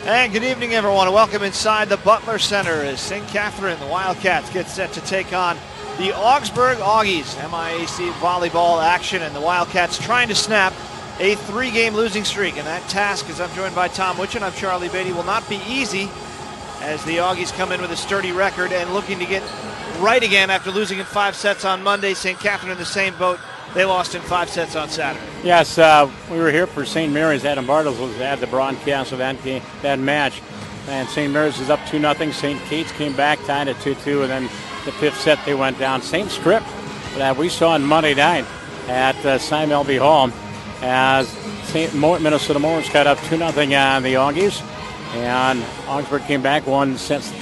And good evening, everyone, and welcome inside the Butler Center as St. Catherine, the Wildcats, get set to take on the Augsburg Auggies. MIAC volleyball action, and the Wildcats trying to snap a 3-game losing streak. And that task, as I'm joined by Tom Witchen, I'm Charlie Beatty, will not be easy as the Auggies come in with a sturdy record and looking to get right again after losing in 5 sets on Monday. St. Catherine in the same boat. They lost in 5 sets on Saturday. Yes, we were here for St. Mary's. Adam Bartles was at the broadcast of that game, that match. And St. Mary's is up 2-0. St. Kate's came back, tied at 2-2, and then the 5th set they went down. Same script that we saw on Monday night at Sim L.B. Hall as Minnesota Morris got up 2-0 on the Auggies. And Augsburg came back, won sets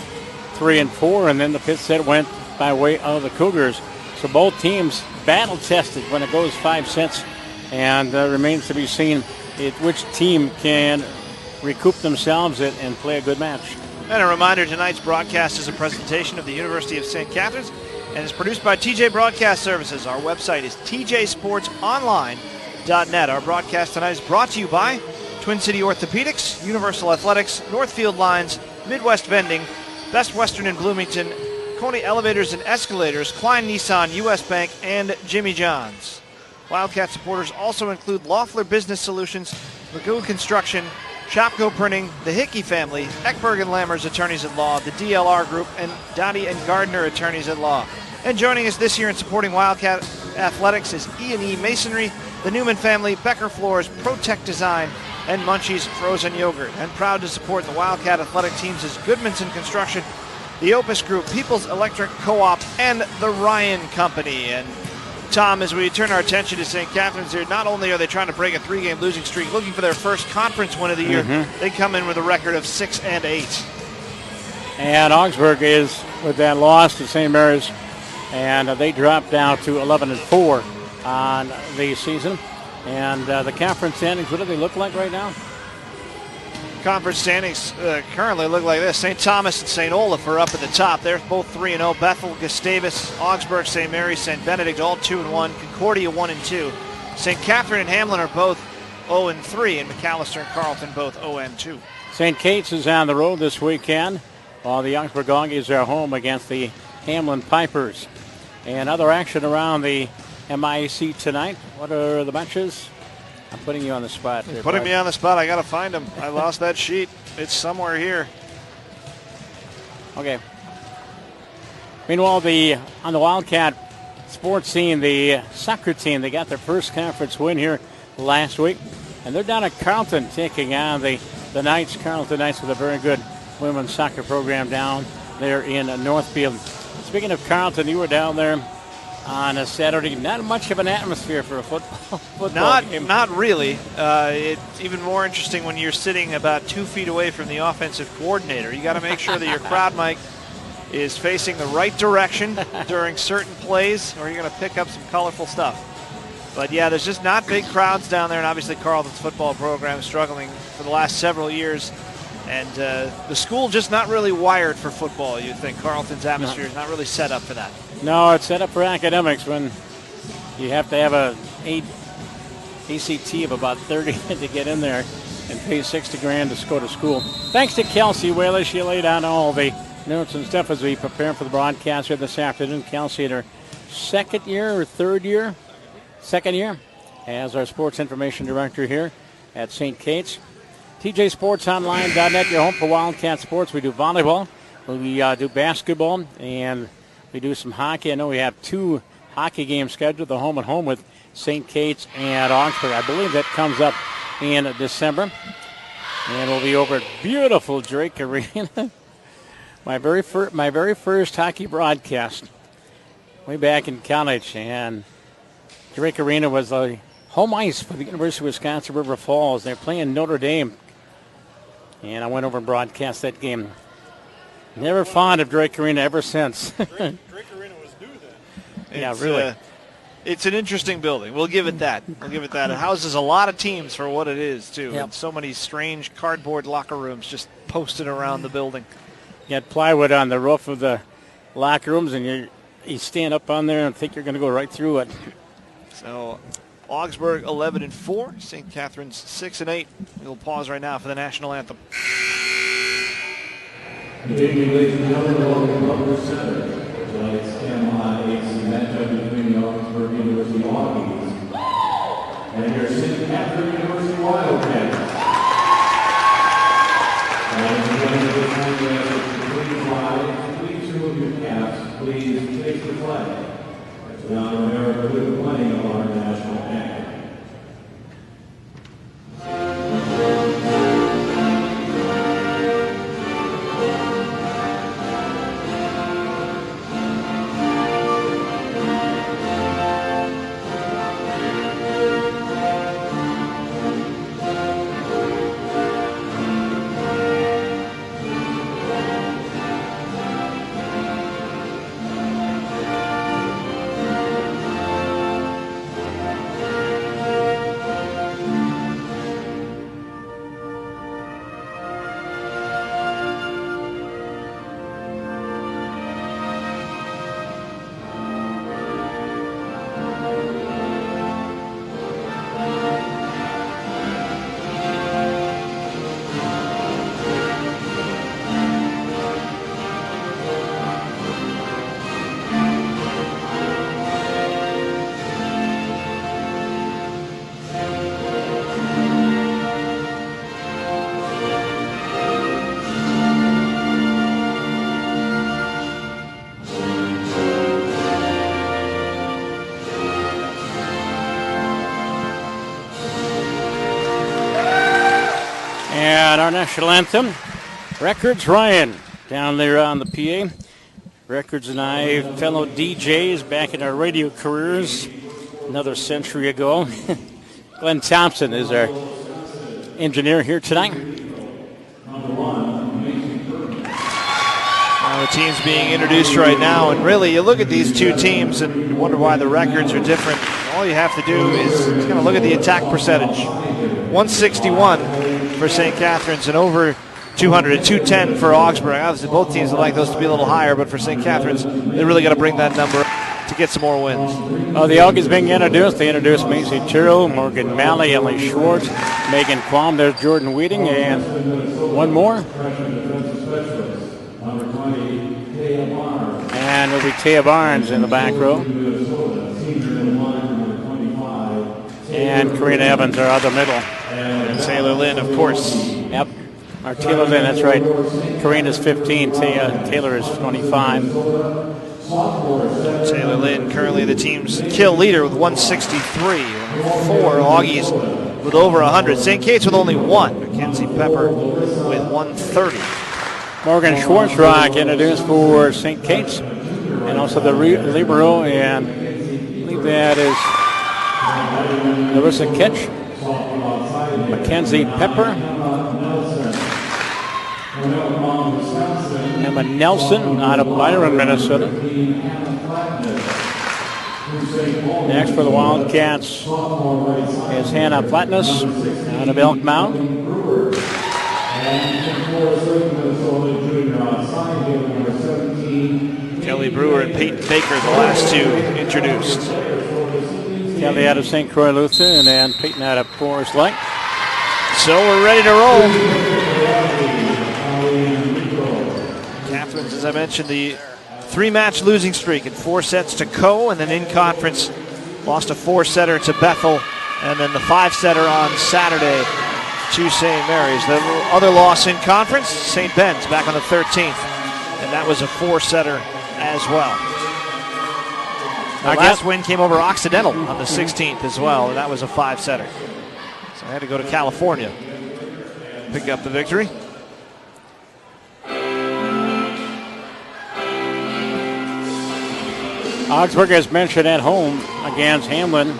3 and 4, and then the 5th set went by way of the Cougars. So both teams battle tested when it goes 5 sets, and remains to be seen which team can recoup themselves and play a good match. And a reminder, tonight's broadcast is a presentation of the University of St. Catharines and is produced by TJ Broadcast Services. Our website is tjsportsonline.net. Our broadcast tonight is brought to you by Twin City Orthopedics, Universal Athletics, Northfield Lines, Midwest Vending, Best Western in Bloomington, Coney Elevators and Escalators, Klein Nissan, U.S. Bank, and Jimmy John's. Wildcat supporters also include Loeffler Business Solutions, Magoo Construction, Shopko Printing, the Hickey family, Eckberg and Lammers Attorneys at Law, the DLR Group, and Dottie and Gardner Attorneys at Law. And joining us this year in supporting Wildcat Athletics is E&E Masonry, the Newman family, Becker Floors, ProTech Design, and Munchie's Frozen Yogurt. And proud to support the Wildcat Athletic teams is Goodmanson Construction, the Opus Group, People's Electric Co-op, and the Ryan Company. And Tom, as we turn our attention to St. Catharines here, not only are they trying to break a 3-game losing streak, looking for their first conference win of the year, they come in with a record of 6-8. And Augsburg is with that loss to St. Mary's, and they dropped down to 11-4 on the season. And the conference standings, what do they look like right now? Conference standings currently look like this. St. Thomas and St. Olaf are up at the top. They're both 3-0. Bethel, Gustavus, Augsburg, St. Mary's, St. Benedict all 2-1. Concordia 1-2. St. Catherine and Hamlin are both 0-3, and McAllister and Carleton both 0-2. St. Kate's is on the road this weekend, while the Augsburg Auggies are home against the Hamlin Pipers. And other action around the MIAC tonight. What are the matches? I'm putting you on the spot. You're putting me on the spot. I got to find them. I lost that sheet. It's somewhere here. Okay. Meanwhile, on the Wildcat sports scene, the soccer team, they got their first conference win here last week. And they're down at Carleton taking on the Knights. Carleton Knights with a very good women's soccer program down there in Northfield. Speaking of Carleton, you were down there on a Saturday. Not much of an atmosphere for a football game. Not really. It's even more interesting when you're sitting about 2 feet away from the offensive coordinator. You got to make sure that your crowd mic is facing the right direction during certain plays, or you're going to pick up some colorful stuff. But yeah, there's just not big crowds down there, and obviously Carleton's football program is struggling for the last several years. And the school just not really wired for football, you'd think. Carleton's atmosphere is not really set up for that. No, it's set up for academics when you have to have a ACT of about 30 to get in there and pay $60,000 to go to school. Thanks to Kelsey Whaley. She laid out all the notes and stuff as we prepare for the broadcast here this afternoon. Kelsey in her second year as our sports information director here at St. Kate's. TJSportsOnline.net, your home for Wildcat sports. We do volleyball, we do basketball, and we do some hockey. I know we have 2 hockey games scheduled, the home and home with St. Kate's and Augsburg. I believe that comes up in December. And we'll be over at beautiful Drake Arena. my very first hockey broadcast way back in college. And Drake Arena was the home ice for the University of Wisconsin River Falls. They're playing Notre Dame. And I went over and broadcast that game. Never fond of Drake Arena ever since. Drake Arena was new then. Yeah, really. It's an interesting building. We'll give it that. It houses a lot of teams for what it is, too. Yep. And so many strange cardboard locker rooms just posted around the building. You got plywood on the roof of the locker rooms, and you stand up on there and think you're going to go right through it. So Augsburg 11-4, St. Catherine's 6-8. We'll pause right now for the national anthem. Good evening, ladies and gentlemen. Welcome to Butler Center. Tonight's MIAC matchup between the Augsburg University Auggies and your St. Catherine University Wildcats. And when the time please rise, please remove your caps, please take the flag. To honor America with the playing of our national anthem. And our national anthem, Records Ryan, down there on the PA. Records and I, fellow DJs back in our radio careers another century ago. Glenn Thompson is our engineer here tonight. The teams being introduced right now, and really you look at these two teams and wonder why the records are different. All you have to do is kind of look at the attack percentage. 161 for St. Catherine's and over 200, and 210 for Augsburg. Obviously both teams would like those to be a little higher, but for St. Catherine's, they really got to bring that number up to get some more wins. The Auggies being introduced. They introduced Macy Tyrrell, Morgan Malley, Ellie Schwartz, Megan Quam. There's Jordan Wheating, and one more. And it'll be Taya Barnes in the back row. And Karina Evans, our other middle. And Taylor Lynn, of course. Yep. Our Taylor Lynn, that's right. Karina's 15, Taylor is 25. Taylor Lynn, currently the team's kill leader with 163. 4 Auggies with over 100. St. Kate's with only 1. Mackenzie Pepper with 130. Morgan Schwarzrock introduced for St. Kate's. And also the libero, and I believe that is Larissa Ketch, Mackenzie Pepper, Emma Nelson out of Byron, Minnesota. Next for the Wildcats is Hannah Platness out of Elk Mound. Kelly Brewer and Peyton Baker, the last two introduced. Kelly out of St. Croix Lutheran and Peyton out of Forest Lake. So we're ready to roll. Catherine's, as I mentioned, the 3-match losing streak in 4 sets to Co, and then in conference lost a 4-setter to Bethel, and then the 5-setter on Saturday to St. Mary's. The other loss in conference, St. Ben's back on the 13th, and that was a 4-setter as well. The last win came over Occidental on the 16th as well, and that was a 5-setter. So I had to go to California, pick up the victory. Augsburg, as mentioned, at home against Hamlin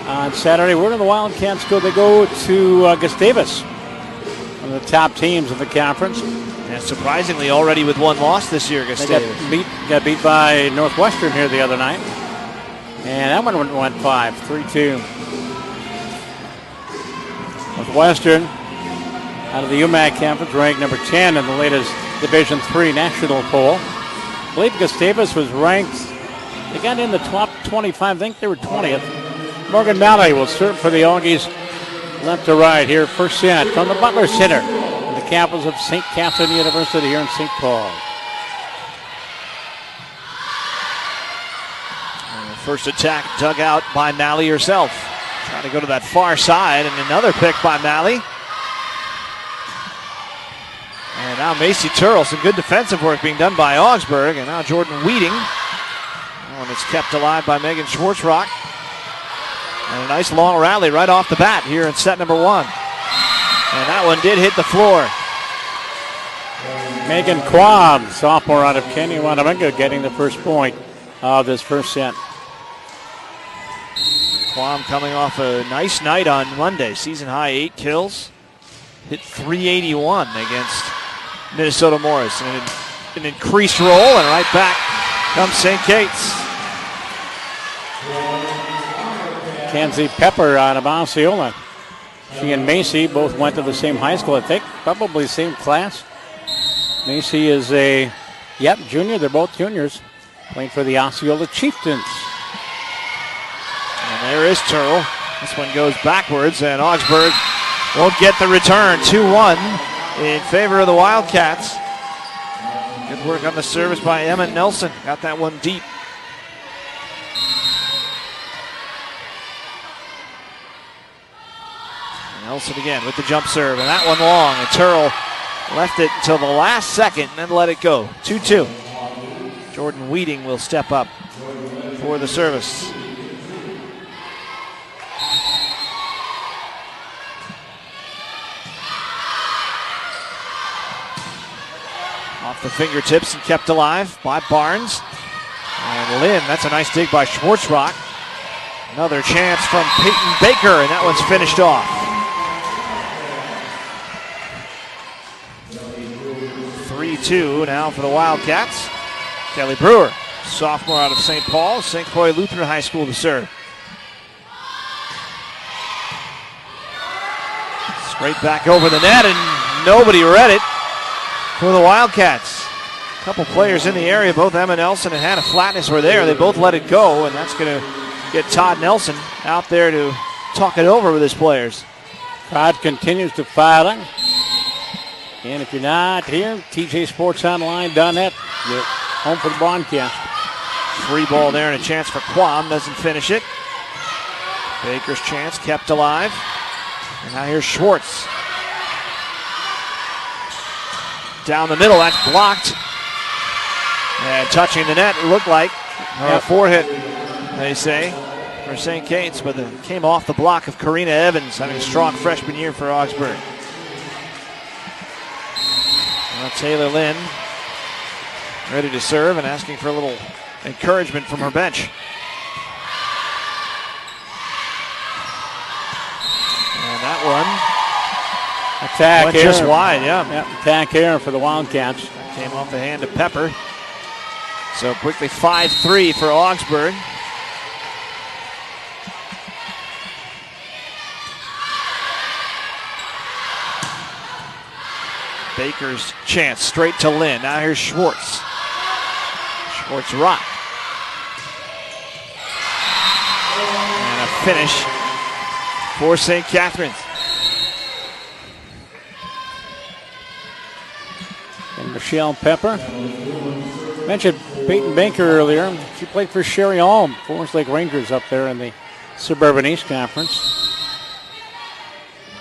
on Saturday. Where do the Wildcats go? They go to Gustavus, one of the top teams in the conference. And surprisingly, already with 1 loss this year, Gustavus. They got beat by Northwestern here the other night. And that one went 3-2. Northwestern, out of the UMAC conference, ranked number 10 in the latest Division III national poll. I believe Gustavus was ranked, they got in the top 25, I think they were 20th. Morgan Malley will serve for the Auggies left to right here. First set from the Butler Center. The campus of St. Catherine University here in St. Paul. And the first attack dug out by Malley herself. Trying to go to that far side, and another pick by Malley. And now Macy Turrell, some good defensive work being done by Augsburg, and now Jordan Weeding. That one is kept alive by Megan Schwartzrock. And a nice long rally right off the bat here in set number 1. And that one did hit the floor. Megan Quam, sophomore out of Kenny-Wanamunga, getting the first point of this first set. Quam coming off a nice night on Monday. Season high 8 kills. Hit 381 against Minnesota Morris. And an increased roll, and right back comes St. Kate's. Kenzie Pepper out of Osceola. She and Macy both went to the same high school, I think, probably the same class. Macy is a, junior. They're both juniors, playing for the Osceola Chieftains. And there is Turrell. This one goes backwards, and Augsburg won't get the return. 2-1 in favor of the Wildcats. Good work on the service by Emma Nelson. Got that one deep. Nelson again with the jump serve, and that one long. And Turrell left it until the last second and then let it go. 2-2. Jordan Weeding will step up for the service. Off the fingertips and kept alive by Barnes. And Lynn, that's a nice dig by Schwartzrock. Another chance from Peyton Baker, and that one's finished off. 3-2 now for the Wildcats. Kelly Brewer, sophomore out of St. Paul, St. Croix Lutheran High School to serve. Straight back over the net, and nobody read it for the Wildcats. A couple players in the area, both Emma Nelson and Hannah Flatness were there. They both let it go, and that's going to get Todd Nelson out there to talk it over with his players. Crowd continues to file in. And if you're not here, TJSportsOnline.net, you're home for the broadcast. Free ball there and a chance for Quam, doesn't finish it. Baker's chance kept alive. And now here's Schwartz. Down the middle, that's blocked. And touching the net, it looked like a forehit, they say, for St. Kate's, but it came off the block of Karina Evans, having a strong freshman year for Augsburg. Now Taylor Lynn ready to serve and asking for a little encouragement from her bench. And that one attack went just wide, yeah. Attack error for the Wildcats. Came off the hand of Pepper. So quickly 5-3 for Augsburg. Baker's chance straight to Lynn. Now here's Schwartz. Schwartz-Rock. And a finish for St. Catherine's. And Michelle Pepper. Mentioned Peyton Baker earlier. She played for Sherry Alm, Forest Lake Rangers up there in the Suburban East Conference.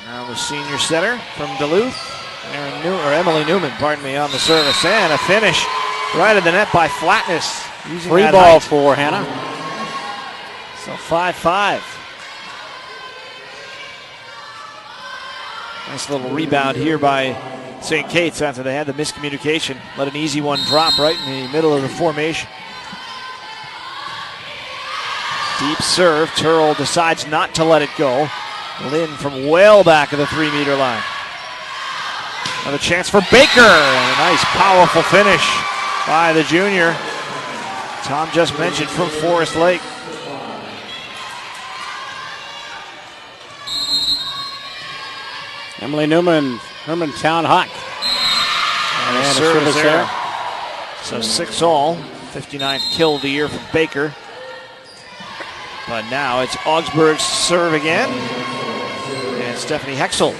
Now the senior setter from Duluth. Emily Newman, on the service, and a finish right at the net by Flatness. Free ball for Hannah. So 5-5. Nice little rebound here by St. Kate's after they had the miscommunication. Let an easy one drop right in the middle of the formation. Deep serve. Turrell decides not to let it go. Lynn from well back of the 3-meter line. Another chance for Baker, and a nice, powerful finish by the junior. Tom just mentioned from Forest Lake. Emily Newman, Hermantown Hawk. And a service there. So 6-all, 59th kill of the year from Baker. But now it's Augsburg's serve again. And Stephanie Hexel.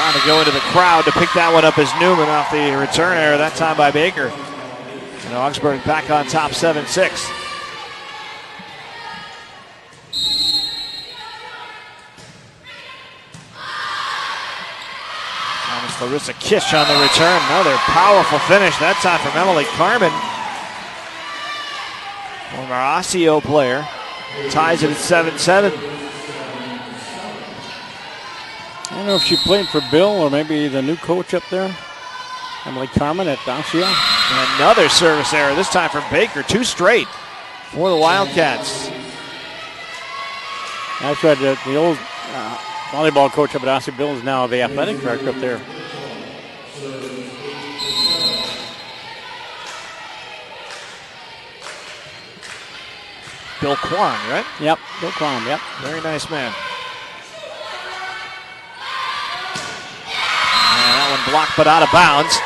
Trying to go into the crowd to pick that one up as Newman off the return error, that time by Baker. And Augsburg back on top 7-6. Thomas Larissa Kish on the return. Another powerful finish, that time from Emily Carmen. Former Osseo player. Ties it at 7-7. I don't know if she played for Bill or maybe the new coach up there. Emily Carmen at Osseo. Another service error, this time from Baker. 2 straight for the Wildcats. That's right, the old volleyball coach up at Osseo, Bill, is now the athletic director up there. Bill Kwan, right? Yep, Bill Kwan, yep. Very nice man. And that one blocked but out of bounds.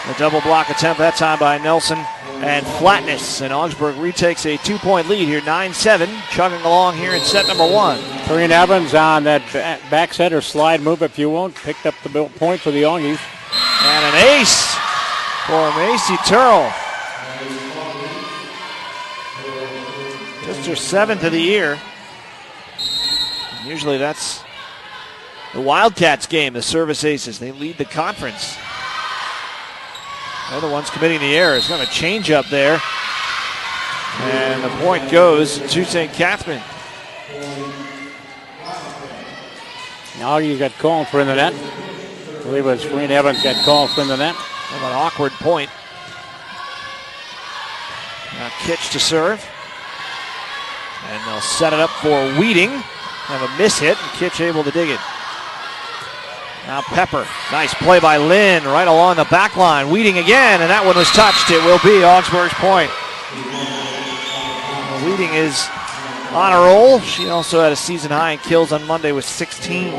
The double block attempt that time by Nelson and Flatness. And Augsburg retakes a 2-point lead here, 9-7, chugging along here in set number 1. Corinne Evans on that backside or slide move, if you won't, picked up the point for the Auggies. And an ace for Macy Turl. Just her 7th of the year. Usually that's the Wildcats game, the service aces. They lead the conference. They're the ones committing the errors. Got a change up there. And the point goes to St. Catherine. Now you got called for in the net. I believe it was Corinne Evans got called for in the net. An awkward point. Now Kitch to serve. And they'll set it up for Weeding. Have a miss hit, and Kitch able to dig it. Now Pepper. Nice play by Lynn right along the back line. Weeding again, and that one was touched. It will be Augsburg's point. Weeding is on a roll. She also had a season high in kills on Monday with 16.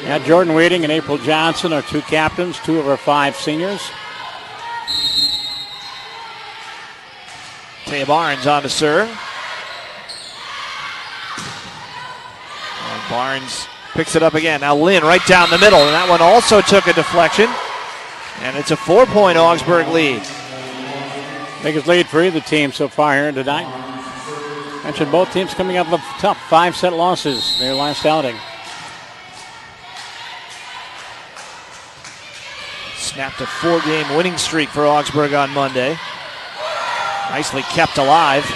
Yeah, Jordan Weeding and April Johnson are 2 captains, 2 of our 5 seniors. Taya Barnes on to serve. And Barnes picks it up again. Now Lynn right down the middle, and that one also took a deflection. And it's a 4-point Augsburg lead. Biggest lead for either team so far here tonight. Mentioned both teams coming up with tough 5-set losses their last outing. Snapped a 4-game winning streak for Augsburg on Monday. Nicely kept alive.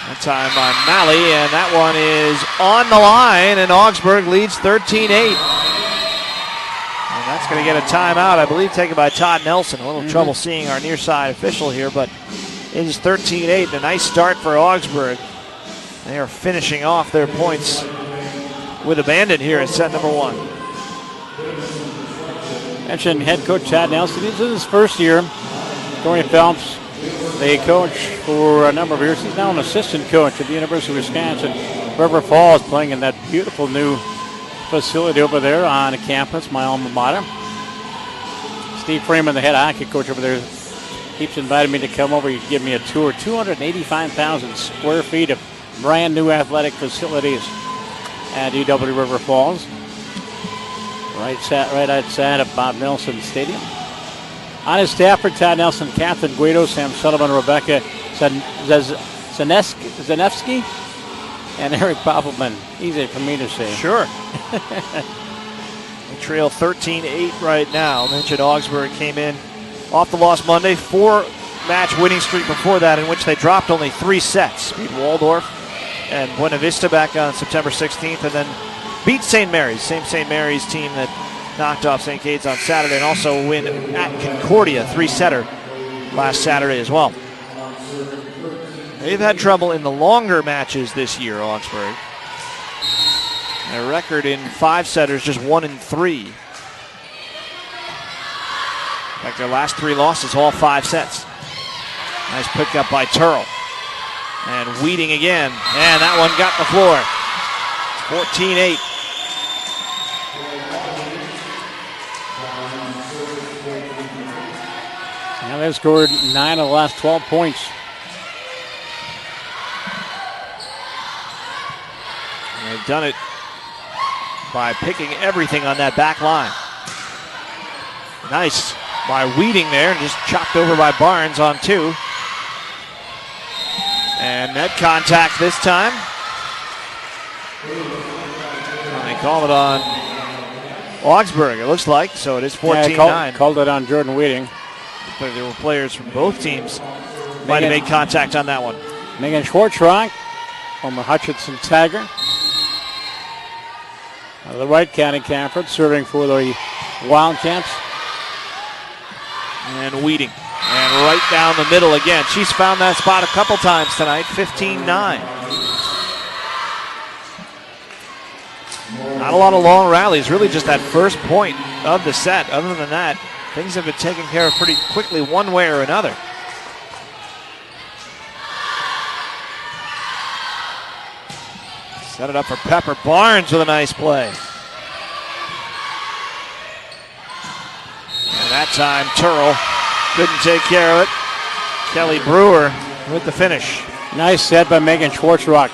That time by Malley, and that one is on the line, and Augsburg leads 13-8. And that's going to get a timeout, I believe, taken by Todd Nelson. A little trouble seeing our near side official here, but it is 13-8. A nice start for Augsburg. They are finishing off their points with abandon here in set number 1. Mentioned head coach Todd Nelson. This is his first year. Tony Phelps, the coach for a number of years. He's now an assistant coach at the University of Wisconsin. River Falls, playing in that beautiful new facility over there on campus, my alma mater. Steve Freeman, the head hockey coach over there, keeps inviting me to come over. He'd give me a tour. 285,000 square feet of brand new athletic facilities at UW River Falls. Right outside of Bob Nelson Stadium. On his staff for Todd Nelson, Catherine Guido, Sam Sullivan, Rebecca Zanevsky, and Eric Poppelman. Easy for me to say. Sure. They trail 13-8 right now. Mentioned Augsburg came in off the loss Monday. 4-match winning streak before that, in which they dropped only 3 sets. Beat Waldorf and Buena Vista back on September 16th, and then beat St. Mary's. Same St. Mary's team that knocked off St. Kate's on Saturday, and also win at Concordia, 3-setter last Saturday as well. They've had trouble in the longer matches this year, Augsburg. Their record in 5-setters, just 1-3. In fact, their last 3 losses, all 5 sets. Nice pickup by Turl. And Weeding again, and that one got the floor. 14-8. Now they've scored 9 of the last 12 points. And they've done it by picking everything on that back line. Nice by Weeding there, just chopped over by Barnes on 2. And net contact this time. And they call it on Augsburg, it looks like, so it is 14-9. Yeah, called it on Jordan Weeding. But there were players from both teams might have made contact on that one. Megan Schwartzrock, former Hutchinson Tiger. The right County Camford serving for the Wildcats. And Weeding. And right down the middle again. She's found that spot a couple times tonight, 15-9. Not a lot of long rallies, really just that first point of the set. Other than that, things have been taken care of pretty quickly one way or another. Set it up for Pepper. Barnes with a nice play. And that time, Turl couldn't take care of it. Kelly Brewer with the finish. Nice set by Megan Schwartzrock.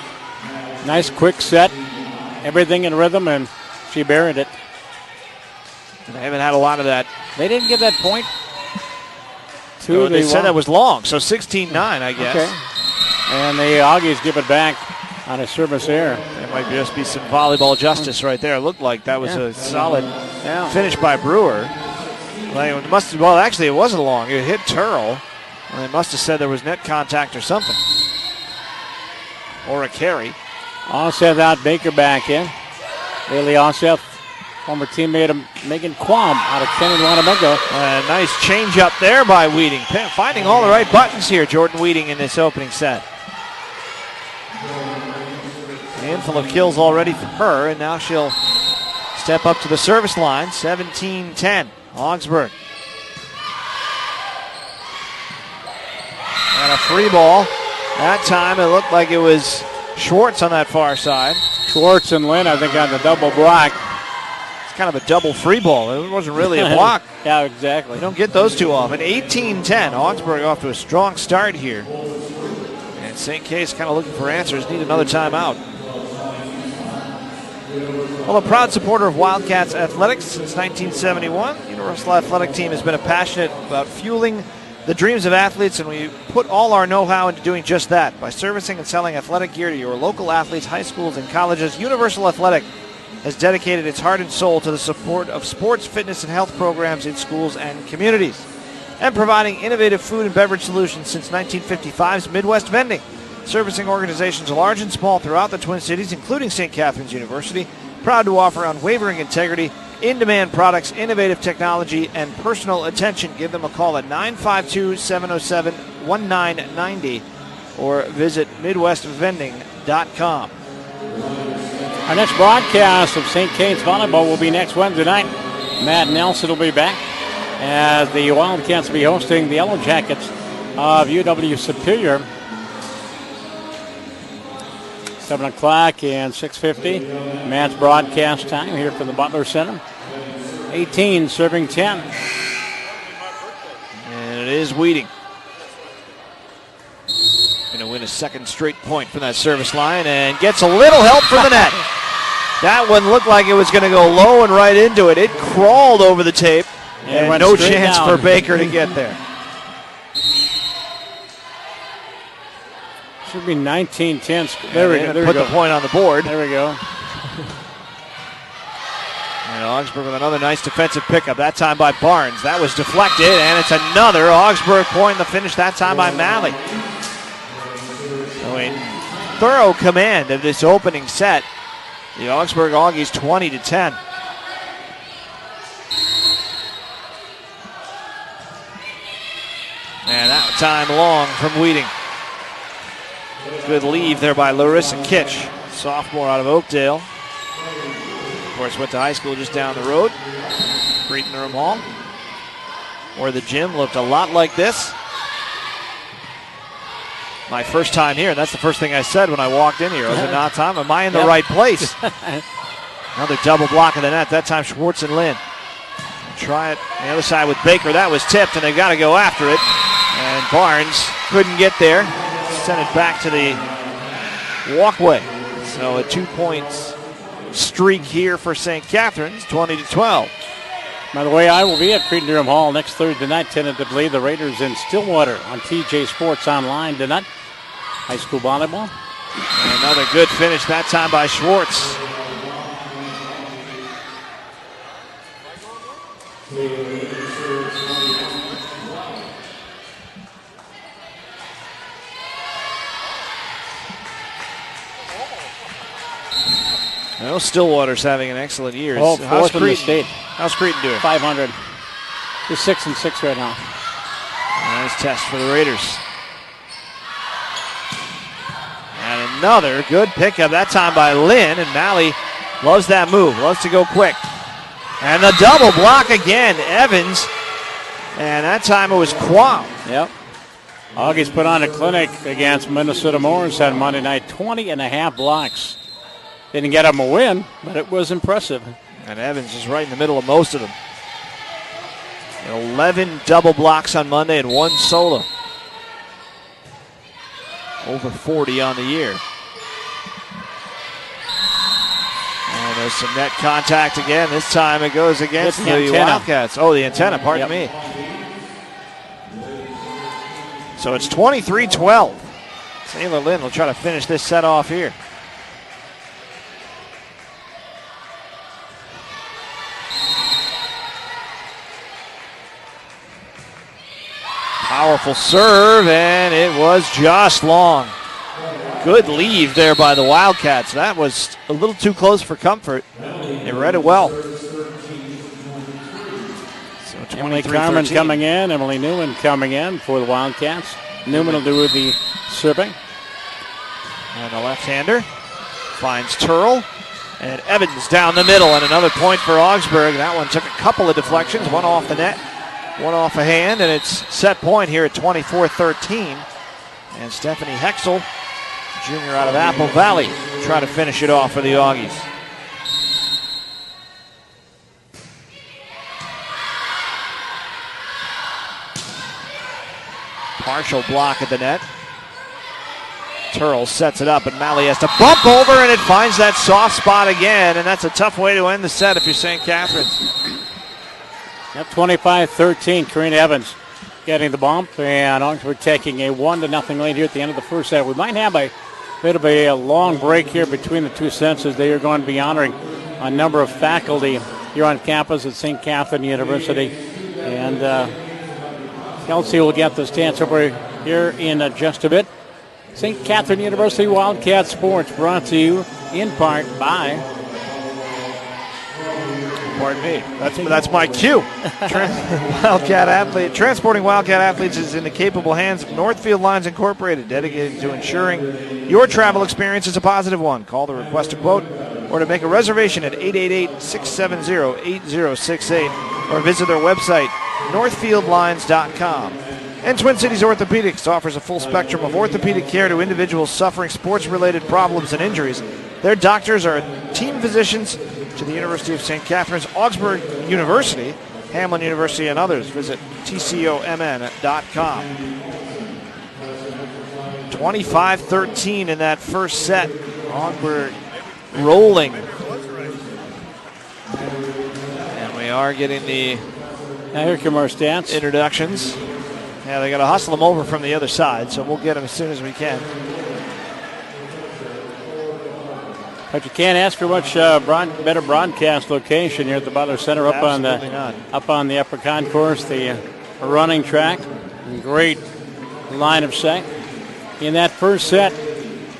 Nice quick set. Everything in rhythm, and she buried it. And they haven't had a lot of that. They didn't get that point. They said that was long, so 16-9, I guess. Okay. And the Auggies give it back on a service error. There might just be some volleyball justice right there. It looked like that was a solid finish by Brewer. Well, actually, it wasn't long. It hit Turl, and they must have said there was net contact or something. Or a carry. Onseth out, Baker back in. Bailey Onseth, former teammate of Megan Quam out of Kenan Wanamago. A nice change up there by Weeding. Finding all the right buttons here, Jordan Weeding, in this opening set. A handful of kills already from her, and now she'll step up to the service line. 17-10, Augsburg. And a free ball. That time it looked like it was Schwartz on that far side. Schwartz and Lynn, I think, on the double block. It's kind of a double free ball. It wasn't really a block. Yeah, exactly. You don't get those too often. 18-10, Augsburg off to a strong start here. And St. K's kind of looking for answers, need another timeout. Well, a proud supporter of Wildcats athletics since 1971, the Universal Athletic Team has been passionate about fueling the dreams of athletes, and we put all our know-how into doing just that. By servicing and selling athletic gear to your local athletes, high schools, and colleges, Universal Athletic has dedicated its heart and soul to the support of sports, fitness, and health programs in schools and communities, and providing innovative food and beverage solutions since 1955's Midwest Vending, servicing organizations large and small throughout the Twin Cities, including St. Catherine's University, proud to offer unwavering integrity, in-demand products, innovative technology, and personal attention. Give them a call at 952-707-1990 or visit MidwestVending.com. Our next broadcast of St. Kate's Volleyball will be next Wednesday night. Matt Nelson will be back as the Wildcats will be hosting the Yellow Jackets of UW Superior. 7 o'clock and 6:50. Matt's broadcast time here from the Butler Center. 18 serving 10. And it is Weeding. Going to win a second straight point from that service line and gets a little help from the net. That one looked like it was going to go low and right into it. It crawled over the tape and no chance for Baker to get there. Should be 19-10. There we go. Put the point on the board. There we go. And Augsburg with another nice defensive pickup, that time by Barnes. That was deflected, and it's another Augsburg point. The finish that time by Malley. So a thorough command of this opening set. The Augsburg Auggies 20-10. And that time long from Weeding. Good leave there by Larissa Kitch, sophomore out of Oakdale. Of course, went to high school just down the road, Breetenham Hall, where the gym looked a lot like this. My first time here, and that's the first thing I said when I walked in here. Was it not, Tom? Am I in the right place? Another double block of the net, that time Schwartz and Lynn. Try it on the other side with Baker. That was tipped, and they've got to go after it. And Barnes couldn't get there. Sent it back to the walkway. So a 2 points streak here for St. Catherine's, 20-12. By the way, I will be at Cretin-Derham Hall next Thursday night, tentatively. The Raiders in Stillwater on TJ Sports Online tonight. High school volleyball. And another good finish, that time by Schwartz. Well, Stillwater's having an excellent year. Oh, fourth in the state. How's Cretin doing? 500. He's 6-6 right now. Nice test for the Raiders. And another good pickup, that time by Lynn. And Malley loves that move, loves to go quick. And the double block again, Evans. And that time it was Quam. Yep. Auggies put on a clinic against Minnesota Morris on Monday night, 20.5 blocks. Didn't get them a win, but it was impressive. And Evans is right in the middle of most of them. 11 double blocks on Monday and 1 solo. Over 40 on the year. And there's some net contact again. This time it goes against the Wildcats. Oh, the antenna, pardon me. So it's 23-12. Sailor Lynn will try to finish this set off here. Powerful serve, and it was just long. Good leave there by the Wildcats. That was a little too close for comfort. They read it well. So Emily Carmen coming in, Emily Newman coming in for the Wildcats. Newman will do the serving. And the left-hander finds Turl. And Evans down the middle, and another point for Augsburg. That one took a couple of deflections, one off the net, one off a hand, and it's set point here at 24-13. And Stephanie Hexel, junior out of Apple Valley, try to finish it off for the Auggies. Partial block at the net. Turl sets it up, and Malley has to bump over, and it finds that soft spot again, and that's a tough way to end the set if you're St. Catherine's. Yep, 25-13, Karina Evans getting the bump, and Augsburg taking a 1-0 lead here at the end of the first set. We might have a bit of a long break here between the two sets as they are going to be honoring a number of faculty here on campus at St. Catherine University. And Kelsey will get the stats over here in just a bit. St. Catherine University Wildcat Sports brought to you in part by... Pardon me. That's my cue. Wildcat athlete. Transporting Wildcat athletes is in the capable hands of Northfield Lines Incorporated, dedicated to ensuring your travel experience is a positive one. Call to request a quote or to make a reservation at 888-670-8068 or visit their website, northfieldlines.com. And Twin Cities Orthopedics offers a full spectrum of orthopedic care to individuals suffering sports-related problems and injuries. Their doctors are team physicians to the University of St. Catherine's, Augsburg University, Hamlin University, and others. Visit tcomn.com. 25-13 in that first set. Augsburg rolling. And we are getting the here come our stats. Introductions. Yeah, they got to hustle them over from the other side, so we'll get them as soon as we can. But you can't ask for much better broadcast location here at the Butler Center, up on the upper concourse, the running track. Great line of sight. In that first set,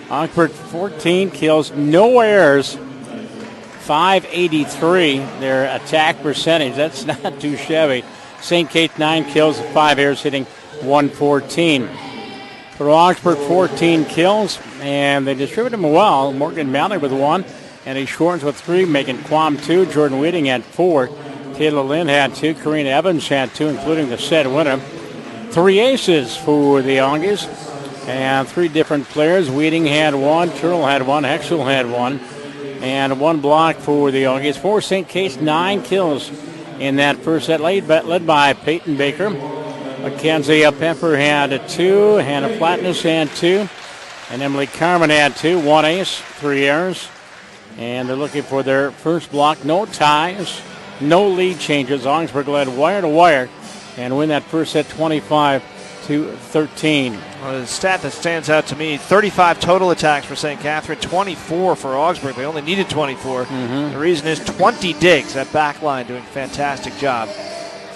Augsburg 14 kills, no errors, 583. Their attack percentage, that's not too shabby. St. Kate 9 kills, 5 errors, hitting 114. For Augsburg, 14 kills, and they distribute them well. Morgan Malley with 1, and he Schwartz with 3, making Quam 2. Jordan Wheating had 4. Taylor Lynn had 2. Karina Evans had 2, including the set winner. 3 aces for the Auggies, and 3 different players. Wheating had 1, Turl had 1, Hexel had 1, and 1 block for the Auggies. For St. Kate's, 9 kills in that first set, led by Peyton Baker. Mackenzie Pepper had 2, Hannah Flatness had 2, and Emily Carmen had 2, 1 ace, 3 errors. And they're looking for their first block. No ties, no lead changes. Augsburg led wire to wire and win that first set 25-13. Well, the stat that stands out to me, 35 total attacks for St. Catherine, 24 for Augsburg. They only needed 24. The reason is 20 digs. That back line doing a fantastic job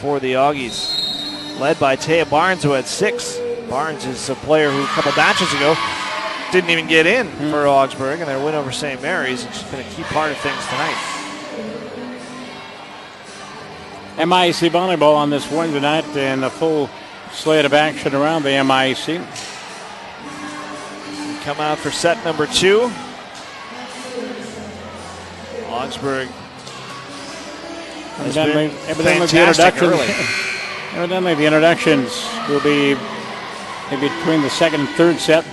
for the Auggies. Led by Taya Barnes, who had 6. Barnes is a player who a couple matches ago didn't even get in for Augsburg, and their win over St. Mary's. It's been a key part of things tonight. MIAC volleyball on this Wednesday night and a full slate of action around the MIAC. Come out for set number 2. Augsburg has been fantastic early. Evidently the introductions will be maybe between the second and third set.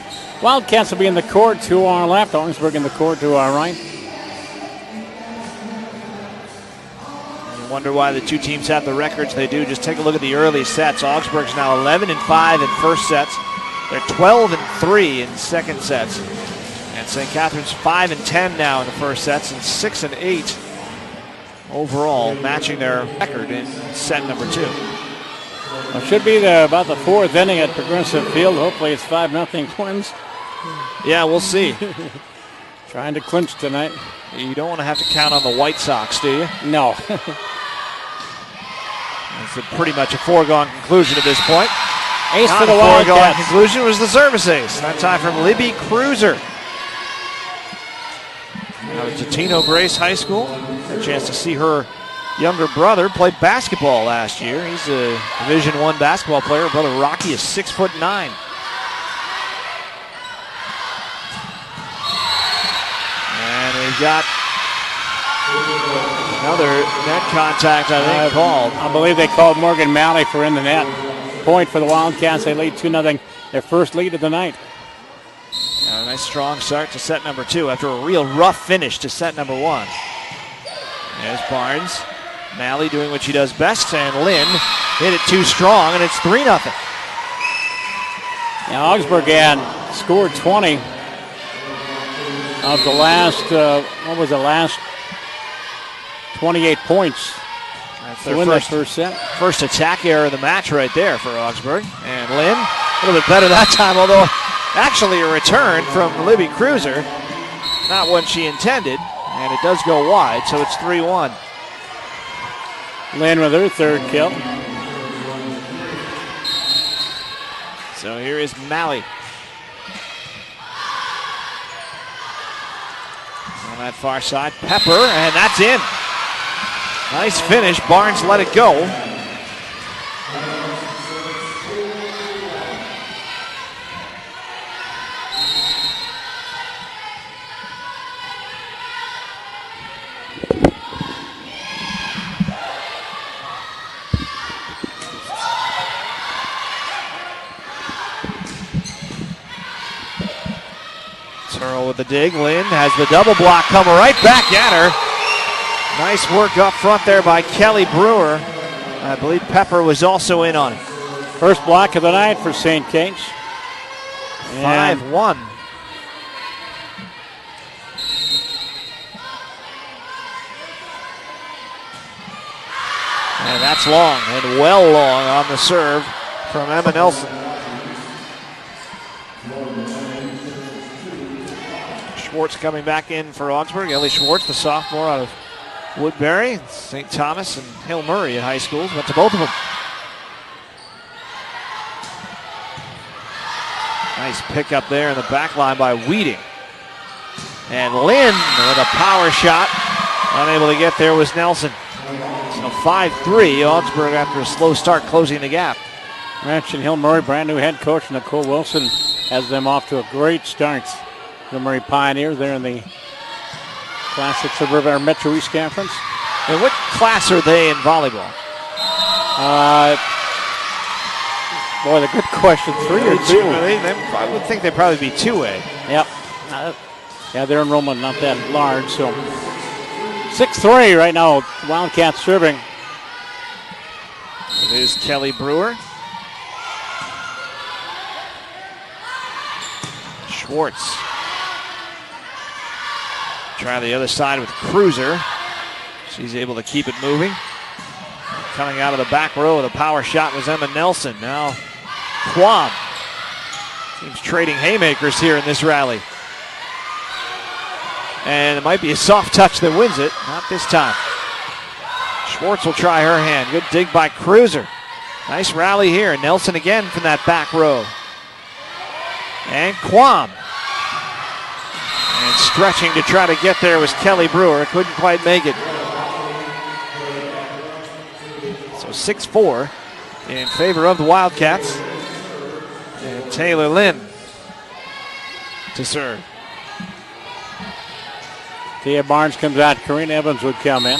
Wildcats will be in the court to our left, Augsburg in the court to our right. You wonder why the two teams have the records they do. Just take a look at the early sets. Augsburg's now 11-5 in first sets. They're 12-3 in second sets. And St. Catherine's 5-10 now in the first sets and 6-8 overall, matching their record in set number 2. It should be about the 4th inning at Progressive Field. Hopefully it's 5-0 Twins. Yeah, we'll see. Trying to clinch tonight. You don't want to have to count on the White Sox, do you? No. It's pretty much a foregone conclusion at this point. Ace Not for the a foregone Wildcats. conclusion was the service ace. That time from Libby Cruiser. Out of Totino Grace High School. Had a chance to see her younger brother play basketball last year. He's a Division I basketball player. Brother Rocky is 6'9". And we've got another net contact, I think, called. I believe they called Morgan Malley for in the net. Point for the Wildcats. They lead 2-0. Their first lead of the night. A nice strong start to set number 2 after a real rough finish to set number 1. There's Barnes. Malley doing what she does best, and Lynn hit it too strong, and it's 3-0. Now Augsburg had scored 20 of the last, last 28 points. That's to their win that first set. First attack error of the match right there for Augsburg. And Lynn, a little bit better that time, although actually a return from Libby Cruiser. Not one she intended, and it does go wide, so it's 3-1. Lynn with her third kill. So here is Malley. On that far side, Pepper, and that's in. Nice finish. Barnes let it go. Searle with the dig. Lynn has the double block come right back at her. Nice work up front there by Kelly Brewer. I believe Pepper was also in on it. First block of the night for St. Kate's. 5-1. And that's long, and well long on the serve from Emma Nelson. Schwartz coming back in for Augsburg. Ellie Schwartz, the sophomore out of Woodbury, St. Thomas, and Hill Murray at high schools. Went to both of them. Nice pick up there in the back line by Weeding. And Lynn with a power shot. Unable to get there was Nelson. So 5-3, Augsburg after a slow start closing the gap. Mentioned Hill Murray, brand new head coach Nicole Wilson has them off to a great start. Hill Murray Pioneers there in the Classics of River Metro East Conference. And what class are they in volleyball? Boy, the good question. 3 or 2? I would think they'd probably be 2A. Yep. Yeah, their enrollment not that large. So 6-3 right now. Wildcats serving. It is Kelly Brewer. Schwartz. Try the other side with Cruiser. She's able to keep it moving. Coming out of the back row with a power shot was Emma Nelson. Now Quam. Team's trading haymakers here in this rally. And it might be a soft touch that wins it. Not this time. Schwartz will try her hand. Good dig by Cruiser. Nice rally here. Nelson again from that back row. And Quam. And stretching to try to get there was Kelly Brewer. Couldn't quite make it. So 6-4 in favor of the Wildcats. And Taylor Lynn to serve. Tia Barnes comes out. Karina Evans would come in.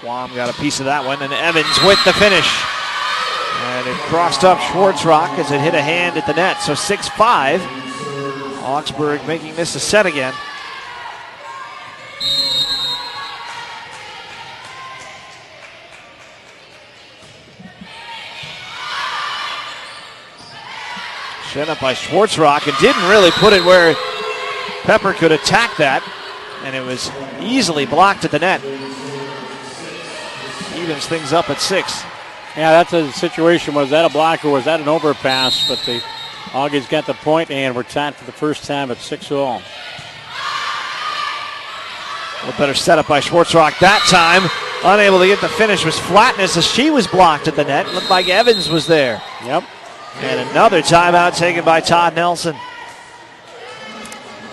Quam got a piece of that one, and Evans with the finish. And it crossed up Schwartzrock as it hit a hand at the net. So 6-5. Augsburg making this a set again. Set up by Schwartzrock and didn't really put it where Pepper could attack that. And it was easily blocked at the net. Evens things up at 6. Yeah, that's a situation. Was that a block or was that an overpass? But the Auggies got the point, and we're tied for the first time at 6-all. A better setup by Schwartzrock that time. Unable to get the finish was Flatness as she was blocked at the net. Looked like Evans was there. Yep. And another timeout taken by Todd Nelson.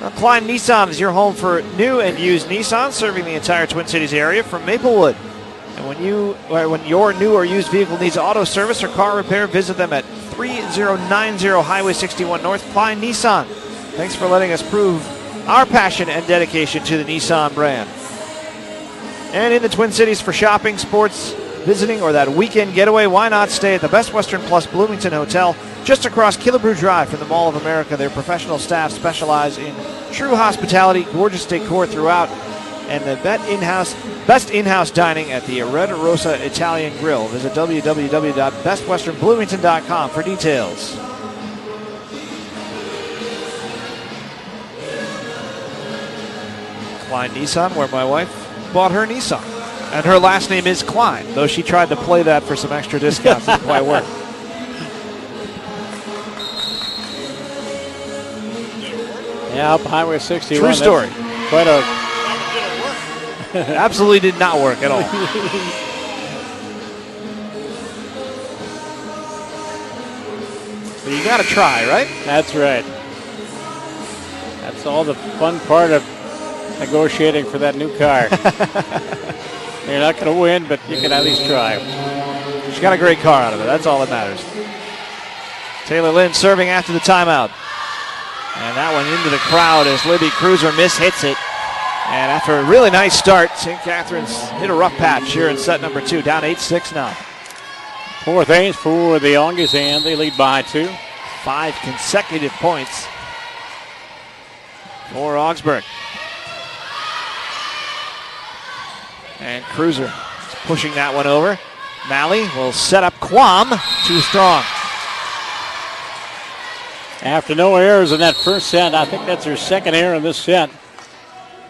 Now, Klein Nissan is your home for new and used Nissan, serving the entire Twin Cities area from Maplewood. And when your new or used vehicle needs auto service or car repair, visit them at 3090 Highway 61 North, Klein Nissan. Thanks for letting us prove our passion and dedication to the Nissan brand. And in the Twin Cities for shopping, sports, visiting, or that weekend getaway, why not stay at the Best Western Plus Bloomington Hotel just across Killebrew Drive from the Mall of America. Their professional staff specialize in true hospitality, gorgeous decor throughout, and the best in-house dining at the Red Rosa Italian Grill. Visit www.bestwesternbloomington.com for details. Klein Nissan, where my wife bought her Nissan. And her last name is Klein, though she tried to play that for some extra discounts. It didn't quite work. Yeah, up Highway 61. True story. Quite a... Absolutely did not work at all. But you got to try, right? That's right. That's all the fun part of negotiating for that new car. You're not going to win, but you can at least try. She got a great car out of it. That's all that matters. Taylor Lynn serving after the timeout. And that one into the crowd as Libby Cruiser mishits it. And after a really nice start, St. Catharines hit a rough patch here in set number 2. Down 8-6 now. Fourth ace for the Auggies, and they lead by 2. 5 consecutive points for Augsburg. And Cruiser is pushing that one over. Malley will set up Quam. Too strong. After no errors in that first set, I think that's her second error in this set.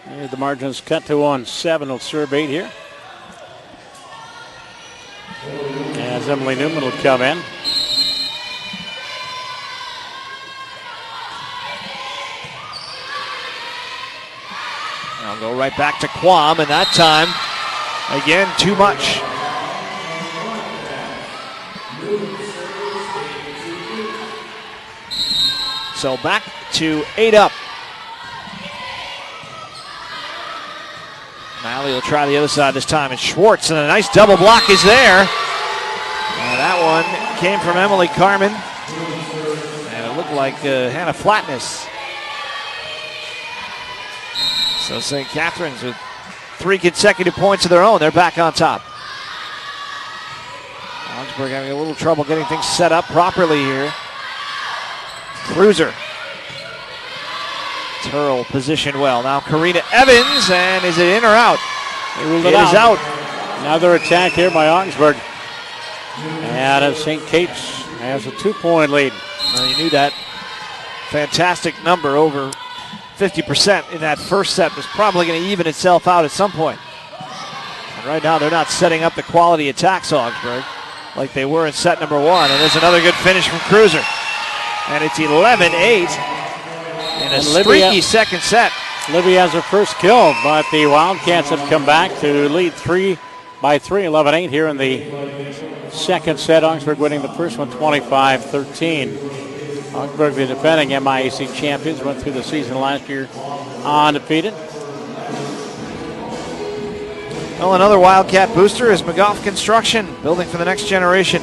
Here's the margins cut to 1-7. Will serve 8 here. As Emily Newman will come in. I'll go right back to Quam, and that time, again, too much. So back to 8 up. Malley will try the other side this time, and Schwartz, and a nice double block is there. And that one came from Emily Carmen. And it looked like Hannah Flatness. So St. Catharines with 3 consecutive points of their own. They're back on top. Augsburg having a little trouble getting things set up properly here. Cruiser. Turl positioned well. Now Karina Evans, and is it in or out? They ruled It is out. Another attack here by Augsburg. And St. Kate's has a 2-point lead. Well, you knew that fantastic number, over 50% in that first set, was probably going to even itself out at some point. And right now they're not setting up the quality attacks, Augsburg, like they were in set number 1. And there's another good finish from Cruiser. And it's 11-8 in a streaky second set. Libby has her first kill, but the Wildcats have come back to lead 3 by 3, 11-8 here in the second set. Augsburg winning the first one 25-13. Augsburg, the defending MIAC champions, went through the season last year undefeated. Well, another Wildcat booster is McGough Construction, building for the next generation.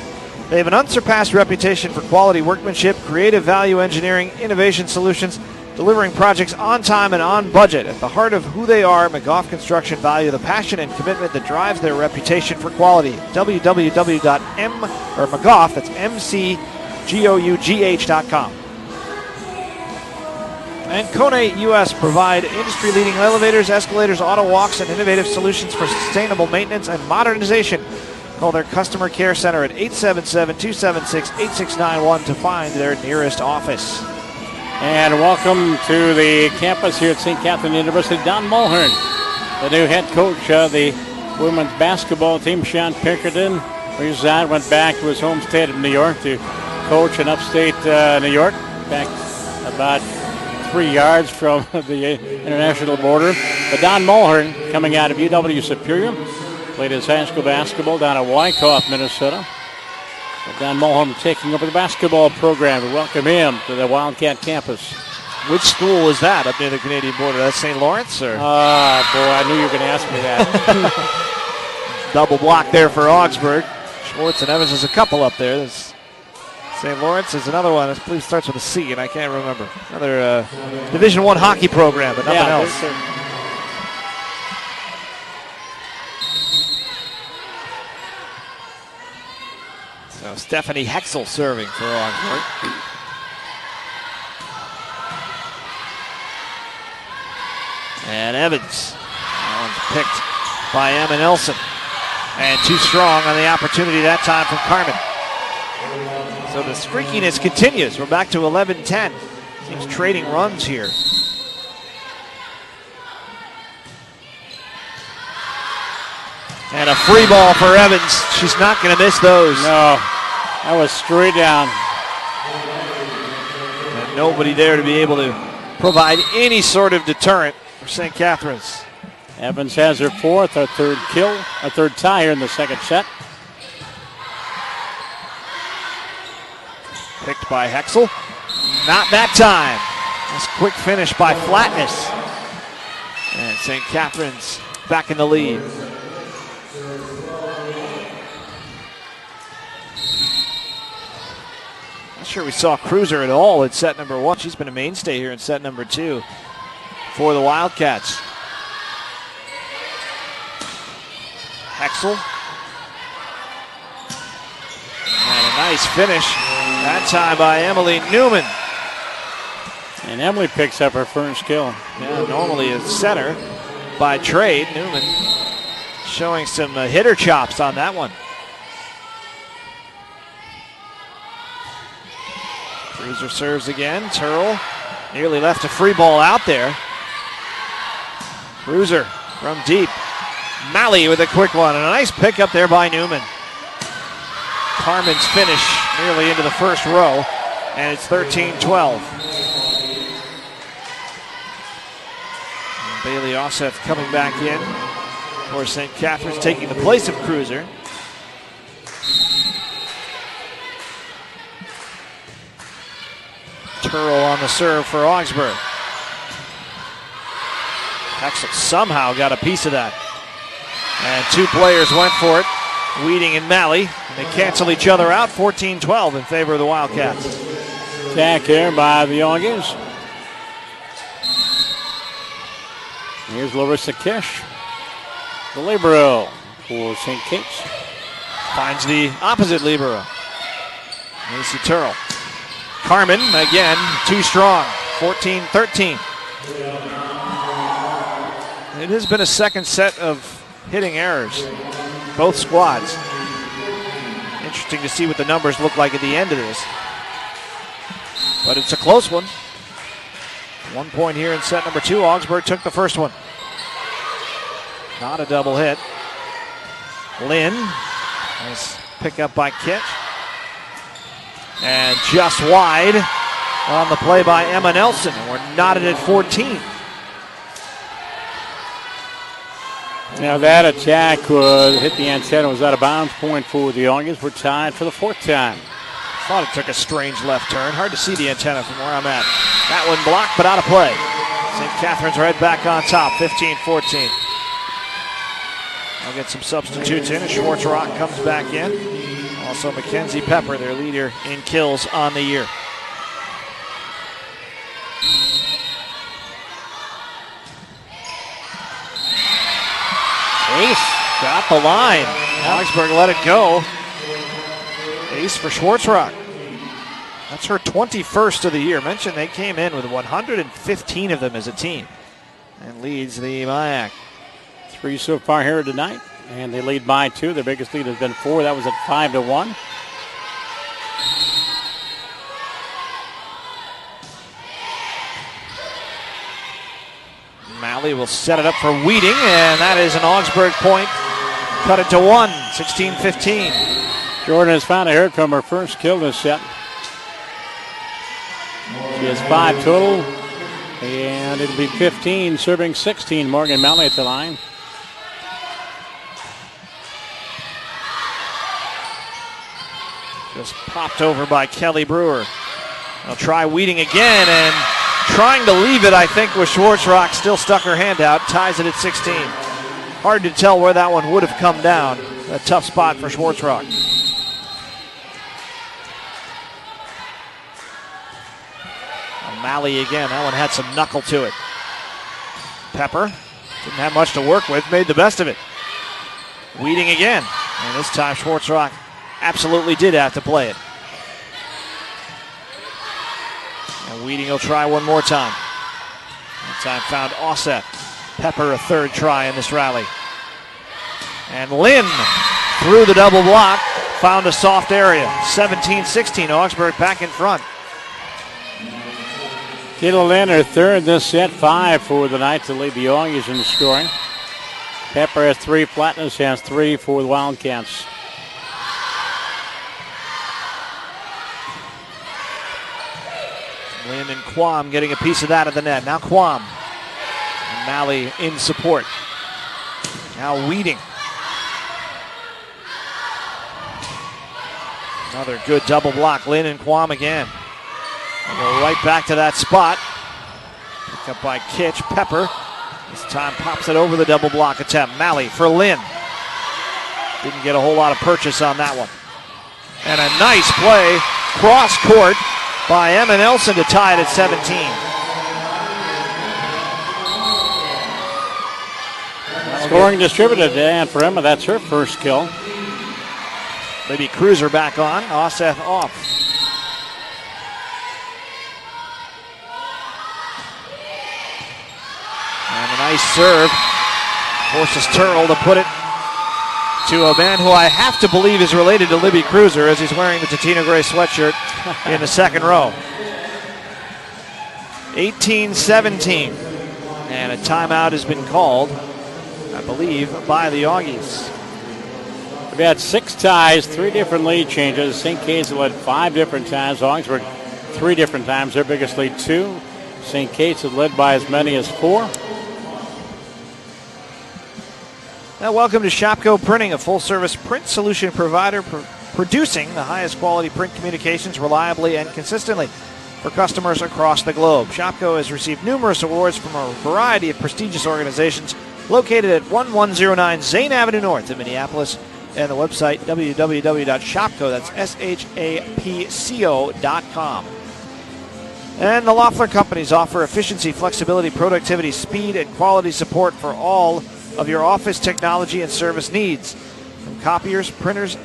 They have an unsurpassed reputation for quality workmanship, creative value engineering, innovation solutions, delivering projects on time and on budget. At the heart of who they are, McGough Construction value the passion and commitment that drives their reputation for quality. www.McGough, that's MCGOUGH.com. And Kone US provide industry-leading elevators, escalators, auto walks, and innovative solutions for sustainable maintenance and modernization. Call their customer care center at 877-276-8691 to find their nearest office. And welcome to the campus here at St. Catherine University, Don Mulhern, the new head coach of the women's basketball team. Sean Pinkerton went back to his home state of New York to coach in upstate New York, back about 3 yards from the international border. But Don Mulhern, coming out of UW Superior, played his high school basketball down at Wyckoff, Minnesota. But Don Mulhern taking over the basketball program. We welcome him to the Wildcat campus. Which school is that up near the Canadian border? That's St. Lawrence? Or? Boy, I knew you were going to ask me that. Double block there for Augsburg. Schwartz and Evans is a couple up there. There's St. Lawrence is another one. I believe starts with a C, and I can't remember. Another Division I hockey program, but nothing else. So Stephanie Hexel serving for Augsburg. And Evans. That one's picked by Emma Nelson. And too strong on the opportunity that time from Carmen. So the streakiness continues. We're back to 11-10. Seems trading runs here. And a free ball for Evans. She's not going to miss those. No, that was straight down. And nobody there to be able to provide any sort of deterrent for St. Catherine's. Evans has her fourth, a third tie here in the second set. Picked by Hexel. Not that time. Nice quick finish by Flatness. And St. Catherine's back in the lead. Not sure we saw Cruiser at all in set number 1. She's been a mainstay here in set number 2 for the Wildcats. Hexel. And a nice finish. That time by Emily Newman. And Emily picks up her first kill. Yeah, normally a center by trade. Newman showing some hitter chops on that one. Cruiser serves again. Turl nearly left a free ball out there. Cruiser from deep. Malley with a quick one, and a nice pick up there by Newman. Carmen's finish nearly into the first row, and it's 13-12. And Bailey Ossoff coming back in for St. Catherine's, taking the place of Cruiser. Turl on the serve for Augsburg. Hexel somehow got a piece of that. And two players went for it, Weeding and Malley. And they cancel each other out, 14-12 in favor of the Wildcats. Attack here by the Auggies. Here's Larissa Kish, the libero for St. Kate's. Finds the opposite libero, Macy Turl. Carmen, again, too strong, 14-13. It has been a second set of hitting errors, both squads. In Interesting to see what the numbers look like at the end of this. But it's a close one. 1 point here in set number 2. Augsburg took the first one. Not a double hit. Lynn. Nice pick up by Kitch. And just wide on the play by Emma Nelson. And we're knotted at 14. Now that attack hit the antenna, was out of bounds, point for the Auggies. We're tied for the 4th time. Thought it took a strange left turn. Hard to see the antenna from where I'm at. That one blocked, but out of play. St. Catherine's right back on top, 15-14. I'll get some substitutes in as Schwartz-Rock comes back in. Also Mackenzie Pepper, their leader in kills on the year. Ace got the line. Augsburg let it go. Ace for Schwartz-Rock. That's her 21st of the year. Mentioned they came in with 115 of them as a team and leads the MIAC. 3 so far here tonight, and they lead by 2. Their biggest lead has been 4. That was at 5-1. Malley will set it up for Weeding, and that is an Augsburg point. Cut it to 1, 16-15. Jordan has finally heard from her first kill this set. She has 5 total, and it'll be 15, serving 16. Morgan Malley at the line. Just popped over by Kelly Brewer. They'll try Weeding again, and trying to leave it, I think, with Schwartz-Rock. Still stuck her hand out, ties it at 16. Hard to tell where that one would have come down. A tough spot for Schwartz-Rock. Malley again, that one had some knuckle to it. Pepper didn't have much to work with, made the best of it. Weeding again, and this time Schwartz-Rock absolutely did have to play it. And Weeding will try one more time. That time found Osseth. Pepper a 3rd try in this rally. And Lynn through the double block, found a soft area. 17-16, Augsburg back in front. Kayla Lynn, her 3rd this set, 5 for the night to lead the Auggies in scoring. Pepper has 3, Flatness has 3 for the Wildcats. Lynn and Quam getting a piece of that at the net. Now Quam. And Malley in support. Now Weeding. Another good double block. Lynn and Quam again. They'll go right back to that spot. Picked up by Kitch. Pepper. This time pops it over the double block attempt. Malley for Lynn. Didn't get a whole lot of purchase on that one. And a nice play cross court by Emma Nelson to tie it at 17. Scoring distributed, and for Emma, that's her first kill. Maybe Cruiser back on. Osseth off. And a nice serve. Forces Turtle to put it to a man who I have to believe is related to Libby Cruiser, as he's wearing the Tatina Gray sweatshirt in the 2nd row. 18-17. And a timeout has been called, I believe, by the Auggies. We've had 6 ties, 3 different lead changes. St. Kate's led 5 different times. Augsburg 3 different times. Their biggest lead 2. St. Kate's has led by as many as 4. Now, welcome to Shopko Printing, a full-service print solution provider producing the highest quality print communications reliably and consistently for customers across the globe. Shopko has received numerous awards from a variety of prestigious organizations located at 1109 Zane Avenue North in Minneapolis, and the website www.shopco, that's shapco.com. And the Loeffler Companies offer efficiency, flexibility, productivity, speed, and quality support for all of your office technology and service needs. From copiers, printers,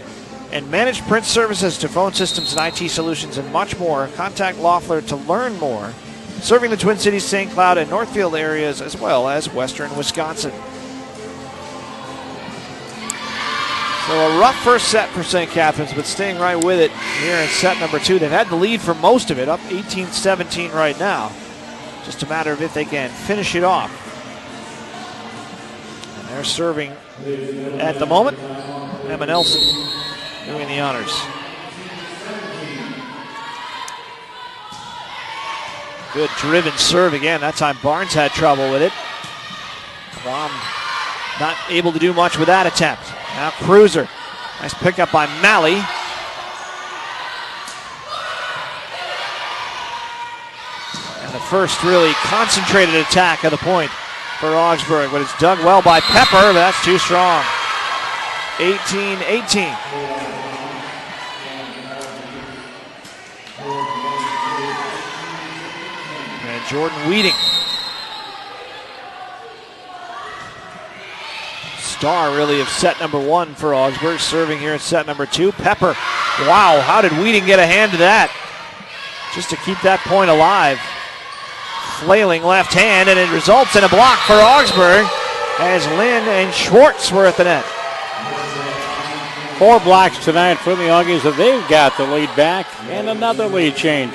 and managed print services to phone systems and IT solutions and much more, contact Loeffler to learn more. Serving the Twin Cities, St. Cloud, and Northfield areas, as well as western Wisconsin. So a rough first set for St. Catherine's, but staying right with it here in set number 2. They've had the lead for most of it, up 18-17 right now. Just a matter of if they can finish it off. And they're serving at the moment. Emma Nelson doing the honors. Good driven serve again. That time Barnes had trouble with it. Quam not able to do much with that attempt. Now Cruiser. Nice pickup by Malley. And the first really concentrated attack of the point for Augsburg, but it's dug well by Pepper, but that's too strong. 18-18. And Jordan Weeding. Star really of set number 1 for Augsburg, serving here at set number 2. Pepper, wow, how did Weeding get a hand to that? Just to keep that point alive. Flailing left hand, and it results in a block for Augsburg as Lynn and Schwartz were at the net. 4 blocks tonight for the Auggies, so they've got the lead back, and another lead change.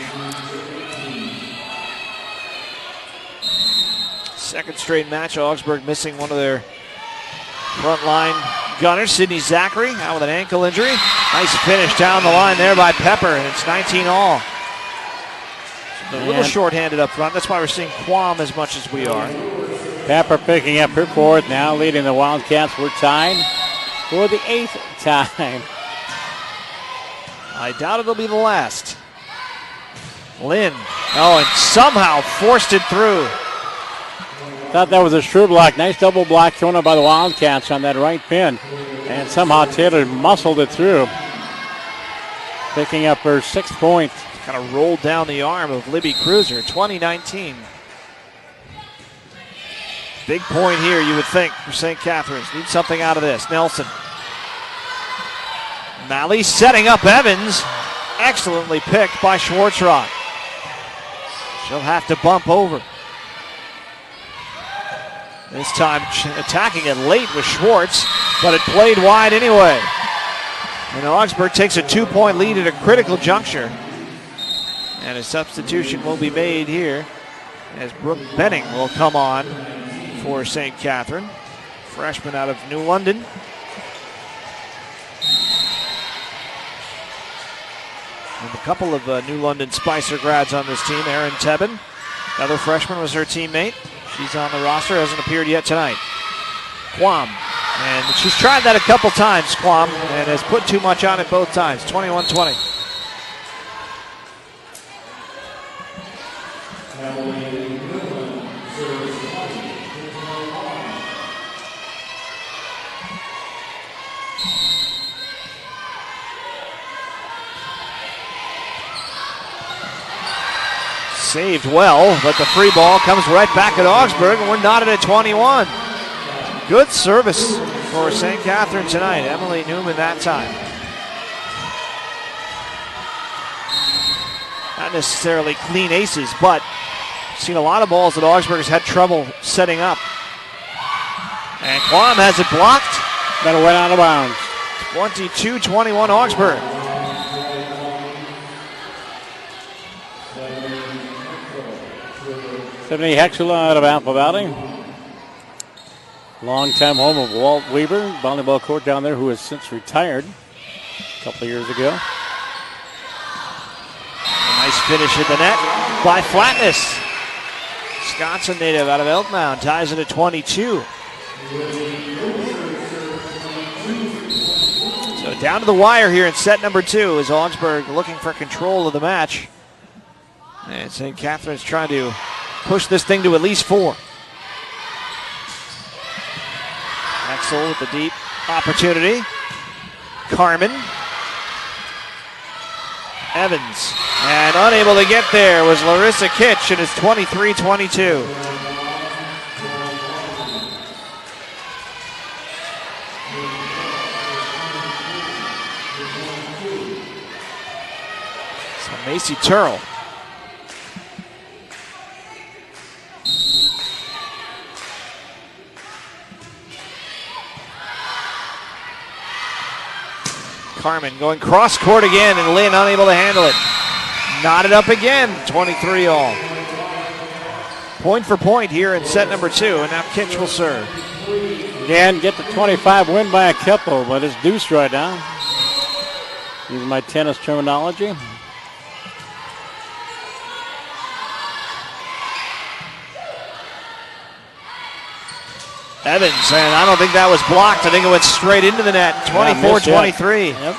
Second straight match, Augsburg missing one of their front line gunners, Sidney Zachary, out with an ankle injury. Nice finish down the line there by Pepper, and it's 19 all. A little short-handed up front. That's why we're seeing Quam as much as we are. Pepper picking up her 4th, now leading the Wildcats. We're tied for the 8th time. I doubt it'll be the last. Lynn, oh, and somehow forced it through. Thought that was a sure block. Nice double block thrown up by the Wildcats on that right pin. And somehow Taylor muscled it through. Picking up her 6th point. Kind of rolled down the arm of Libby Cruiser, 2019. Big point here, you would think, for St. Catherine's. Need something out of this. Nelson. Malley setting up Evans. Excellently picked by Schwartzrock. She'll have to bump over. This time attacking it late with Schwartz, but it played wide anyway. And Augsburg takes a 2-point lead at a critical juncture. And a substitution will be made here as Brooke Benning will come on for St. Catherine. Freshman out of New London. And a couple of New London Spicer grads on this team. Erin Tebben, another freshman, was her teammate. She's on the roster, hasn't appeared yet tonight. Quam, and she's tried that a couple times, Quam, and has put too much on it both times. 21-20. Saved well, but the free ball comes right back at Augsburg, and we're knotted at 21. Good service for St. Catherine tonight. Emily Newman that time. Not necessarily clean aces, but seen a lot of balls that Augsburg has had trouble setting up. And Quam has it blocked. That went out of bounds. 22-21 Augsburg. Stephanie Hexula out of Apple Valley. Longtime home of Walt Weber, volleyball court down there, who has since retired a couple of years ago. A nice finish at the net by Flatness. Wisconsin native out of Elk Mound ties it at 22. So down to the wire here in set number 2 as Augsburg looking for control of the match. And St. Catherine's trying to push this thing to at least 4. Axel with the deep opportunity. Carmen. Evans. And unable to get there was Larissa Kitch, and it's 23-22. So Macy Turrell. Carmen going cross court again, and Lynn unable to handle it. Knotted up again, 23 all. Point for point here in set number 2, and now Kitch will serve. Again, get the 25, win by a couple, but it's deuce right now. Using my tennis terminology. Evans, and I don't think that was blocked. I think it went straight into the net. 24-23. Yep.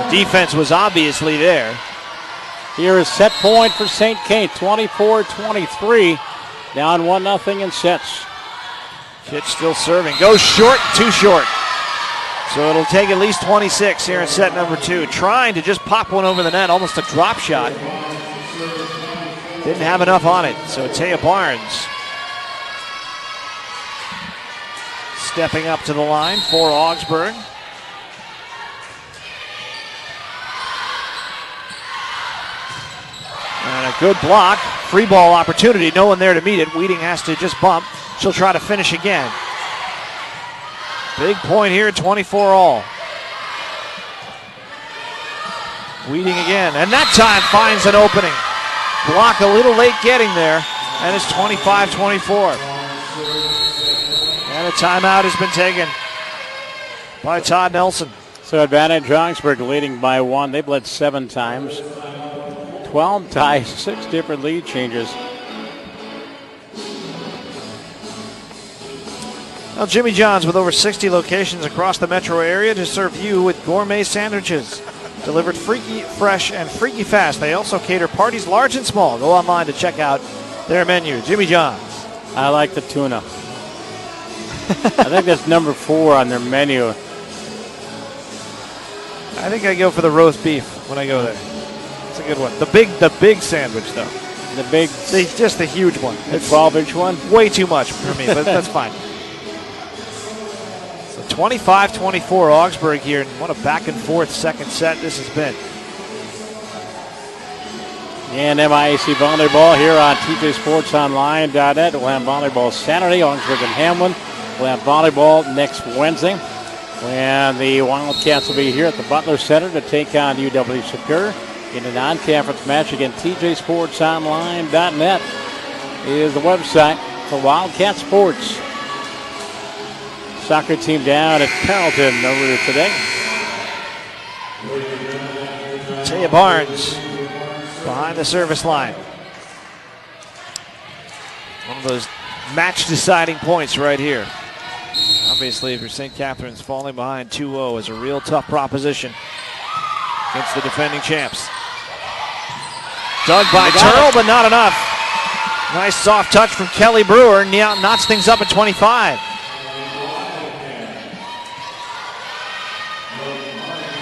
The defense was obviously there. Here is set point for St. Kate, 24-23. Down 1-0 in sets. Kitch still serving. Goes short, too short. So it'll take at least 26 here in set number 2. Trying to just pop one over the net, almost a drop shot. Didn't have enough on it. So Taya Barnes stepping up to the line for Augsburg. And a good block. Free ball opportunity. No one there to meet it. Wheating has to just bump. She'll try to finish again. Big point here, 24 all. Wheating again. And that time finds an opening. Block a little late getting there. And it's 25-24. And a timeout has been taken by Todd Nelson. So advantage Augsburg leading by 1. They've led 7 times. 12 ties, 6 different lead changes. Well, Jimmy John's with over 60 locations across the metro area to serve you with gourmet sandwiches. Delivered freaky, fresh, and freaky fast. They also cater parties large and small. Go online to check out their menu. Jimmy John's. I like the tuna. I think that's number 4 on their menu. I think I go for the roast beef when I go there. It's a good one. The big sandwich, though. Just the huge one. The 12-inch one? Way too much for me, but that's fine. So 25-24 Augsburg here, and what a back-and-forth second set this has been. And MIAC volleyball here on TJSportsOnline.net. We'll have volleyball Saturday, Augsburg and Hamlin. We'll have volleyball next Wednesday. And the Wildcats will be here at the Butler Center to take on UW Superior in a non-conference match. Again, TJSportsOnline.net is the website for Wildcat Sports. Soccer team down at Carrollton over today. Taya Barnes behind the service line. One of those match-deciding points right here. Obviously, if you're St. Catherine's, falling behind 2-0 is a real tough proposition against the defending champs. Dug by Turl, but not enough. Nice soft touch from Kelly Brewer. Knocks things up at 25.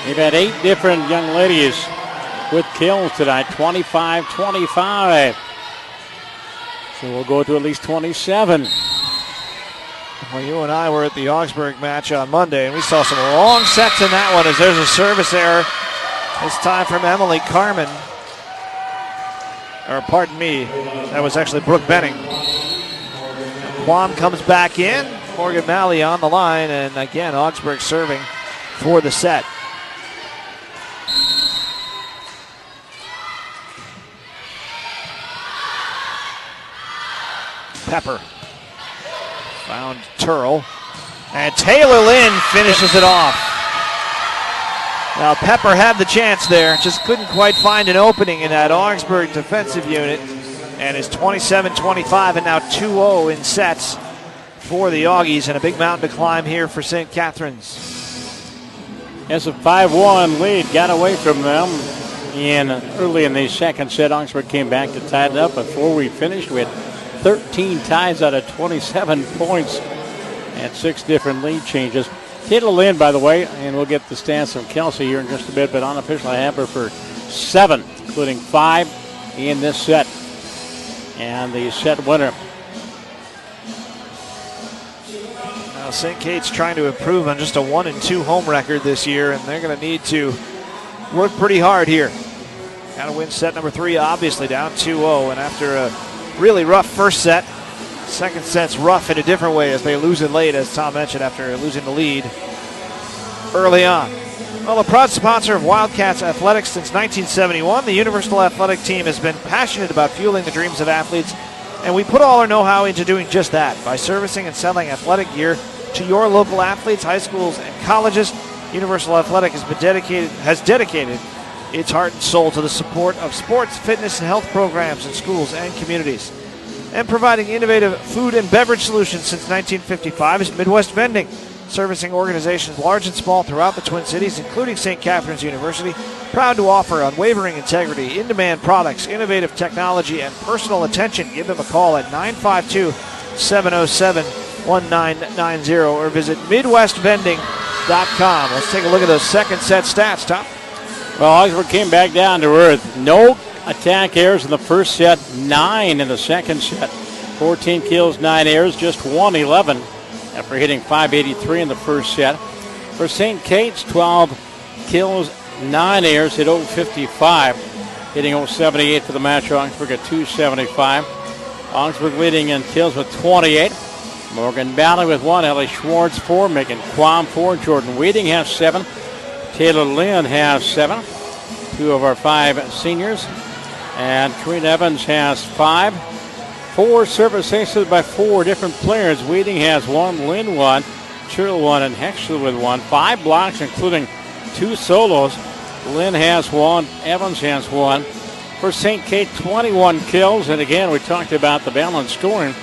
They've had 8 different young ladies with kills tonight, 25-25. So we'll go to at least 27. Well, you and I were at the Augsburg match on Monday, and we saw some long sets in that one as there's a service error. This time from Emily Carmen. Or pardon me, that was actually Brooke Benning. Quam comes back in. Morgan Malley on the line, and again, Augsburg serving for the set. Pepper found Turl, and Taylor Lynn finishes it off. Now Pepper had the chance there, just couldn't quite find an opening in that Augsburg defensive unit, and it's 27-25 and now 2-0 in sets for the Auggies, and a big mountain to climb here for St. Catherine's. As a 5-1 lead got away from them early in the second set. Augsburg came back to tie it up. Before we finished, we had 13 ties out of 27 points and 6 different lead changes. Taylor Lynn, by the way, and we'll get the stats from Kelsey here in just a bit, but unofficially I have her for 7, including 5 in this set. And the set winner. Now St. Kate's trying to improve on just a 1-2 home record this year, and they're going to need to work pretty hard here. Got to win set number 3, obviously down 2-0, and after a really rough first set, second set's rough in a different way as they lose it late, as Tom mentioned, after losing the lead. early on. Well, a proud sponsor of Wildcats athletics since 1971, the Universal Athletic Team has been passionate about fueling the dreams of athletes, and we put all our know-how into doing just that by servicing and selling athletic gear to your local athletes, high schools, and colleges. Universal Athletic has dedicated its heart and soul to the support of sports, fitness, and health programs in schools and communities. And providing innovative food and beverage solutions since 1955 is Midwest Vending, servicing organizations large and small throughout the Twin Cities, including St. Catherine's University. Proud to offer unwavering integrity, in-demand products, innovative technology, and personal attention. Give them a call at 952-707-1990 or visit MidwestVending.com. Let's take a look at those second set stats, Tom. Well, Augsburg came back down to earth. No attack errors in the first set, 9 in the second set. 14 kills, 9 errors, just 111 after hitting 583 in the first set. For St. Kate's, 12 kills, 9 errors, hit 055, hitting 078 for the match. Augsburg at 275. Augsburg leading in kills with 28. Morgan Valley with 1, Ellie Schwartz 4, Megan Quam 4, Jordan Weeding has 7, Taylor Lynn has 7, 2 of our 5 seniors, and Karina Evans has 5. 4 service aces by 4 different players. Weeding has 1, Lynn 1, Churl 1, and Hexler with 1. 5 blocks, including 2 solos. Lynn has 1, Evans has 1. For St. Kate, 21 kills, and again, we talked about the balanced scoring.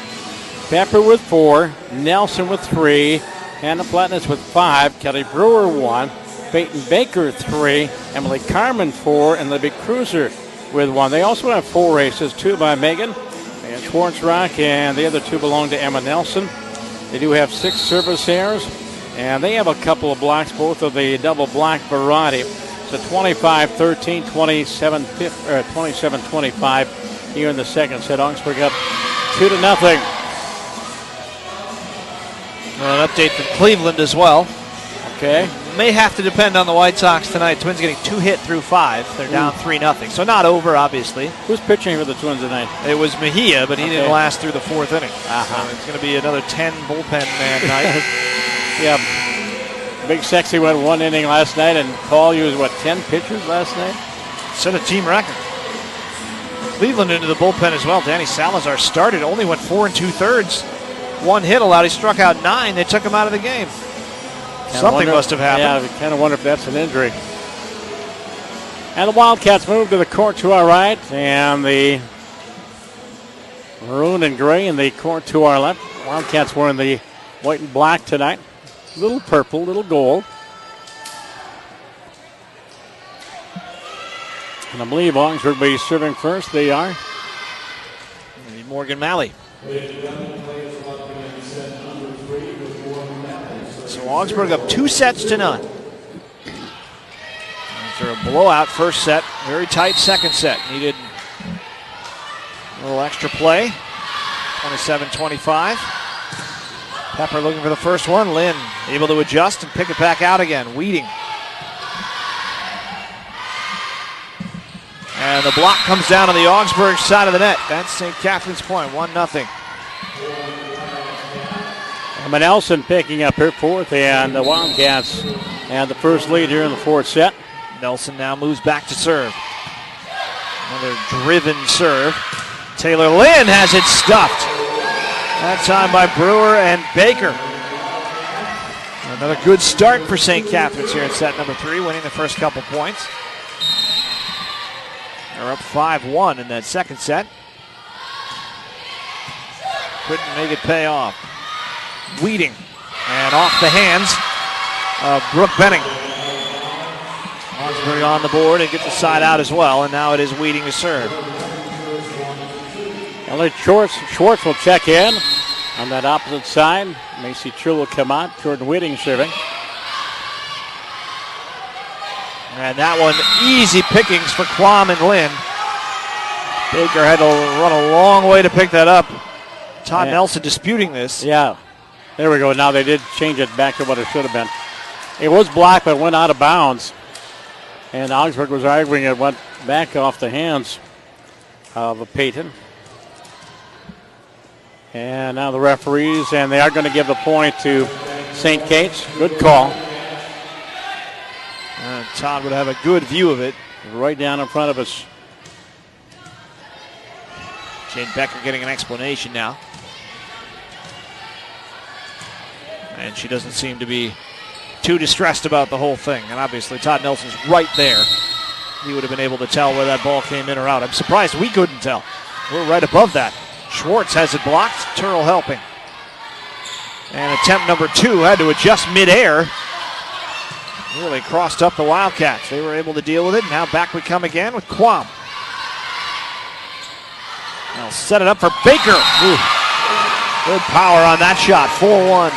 Pepper with 4, Nelson with 3, Hannah Flatness with 5, Kelly Brewer 1, Peyton Baker 3, Emily Carmen 4, and Libby Cruiser with 1. They also have 4 aces, 2 by Megan and Schwartzrock, and the other 2 belong to Emma Nelson. They do have 6 service errors, and they have a couple of blocks, both of the double block variety. So 25-13, 27-25 here in the second set. Augsburg up 2-0. Well, an update from Cleveland as well. Okay. May have to depend on the White Sox tonight. Twins getting 2 hit through 5. They're down 3-0. So not over, obviously. Who's pitching for the Twins tonight? It was Mejia, but he didn't last through the 4th inning. Uh-huh. So it's going to be another 10 bullpen man night. Yeah. Big Sexy went 1 inning last night, and Paul used, 10 pitchers last night? Set a team record. Cleveland into the bullpen as well. Danny Salazar started, only went 4 2/3. 1 hit allowed. He struck out 9. They took him out of the game. Something must have happened. Yeah, we kind of wonder if that's an injury. And the Wildcats move to the court to our right, and the maroon and gray in the court to our left. Wildcats wearing the white and black tonight. Little purple, little gold. And I believe Augsburg will be serving first. They are. Morgan Malley. So Augsburg up 2-0. After a blowout first set, very tight second set. Needed a little extra play. 27-25. Pepper looking for the first one. Lynn able to adjust and pick it back out again. Weeding. And the block comes down on the Augsburg side of the net. That's St. Catherine's point, 1-0. Emma Nelson picking up her 4th, and the Wildcats have the first lead here in the 4th set. Nelson now moves back to serve. Another driven serve. Taylor Lynn has it stuffed. That time by Brewer and Baker. Another good start for St. Catherine's here in set number 3, winning the first couple points. They're up 5-1 in that second set. Couldn't make it pay off. Weeding, and off the hands of Brooke Benning. Augsburg on the board and gets the side out as well, and now it is Weeding to serve. Elliot Schwartz will check in on that opposite side. Macy True will come out. Jordan Weeding serving. And that one, easy pickings for Quam and Lynn. Baker had to run a long way to pick that up. Todd Nelson disputing this. Yeah. There we go. Now they did change it back to what it should have been. It was blocked, but went out of bounds. And Augsburg was arguing it went back off the hands of Peyton. And now the referees, and they are going to give the point to St. Kate's. Good call. Todd would have a good view of it. Right down in front of us. Jane Becker getting an explanation now. And she doesn't seem to be too distressed about the whole thing. And obviously Todd Nelson's right there. He would have been able to tell where that ball came in or out. I'm surprised we couldn't tell. We're right above that. Schwartz has it blocked. Turl helping. And attempt number 2 had to adjust midair. Really crossed up the Wildcats. They were able to deal with it. Now back we come again with Quam. They'll set it up for Baker. Ooh. Good power on that shot. 4-1.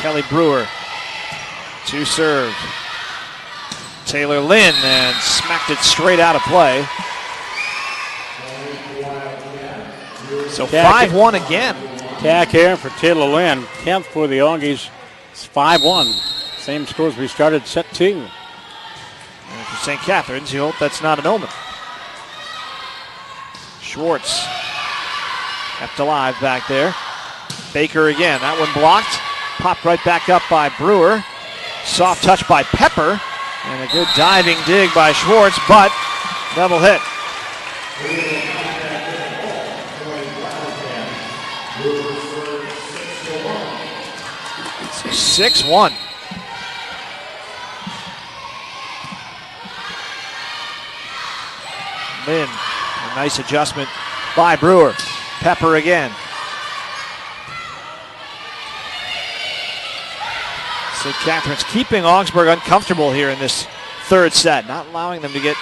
Kelly Brewer. 2 served. Taylor Lynn and smacked it straight out of play. So 5-1 again. Attack here for Taylor Lynn. 10th for the Auggies. It's 5-1. Same score as we started set 2. And for St. Catharines, you hope that's not an omen. Schwartz kept alive back there. Baker again. That one blocked. Popped right back up by Brewer. Soft touch by Pepper. And a good diving dig by Schwartz, but double hit. 6-1. Lynn, a nice adjustment by Brewer. Pepper again. St. Catharines keeping Augsburg uncomfortable here in this third set, not allowing them to get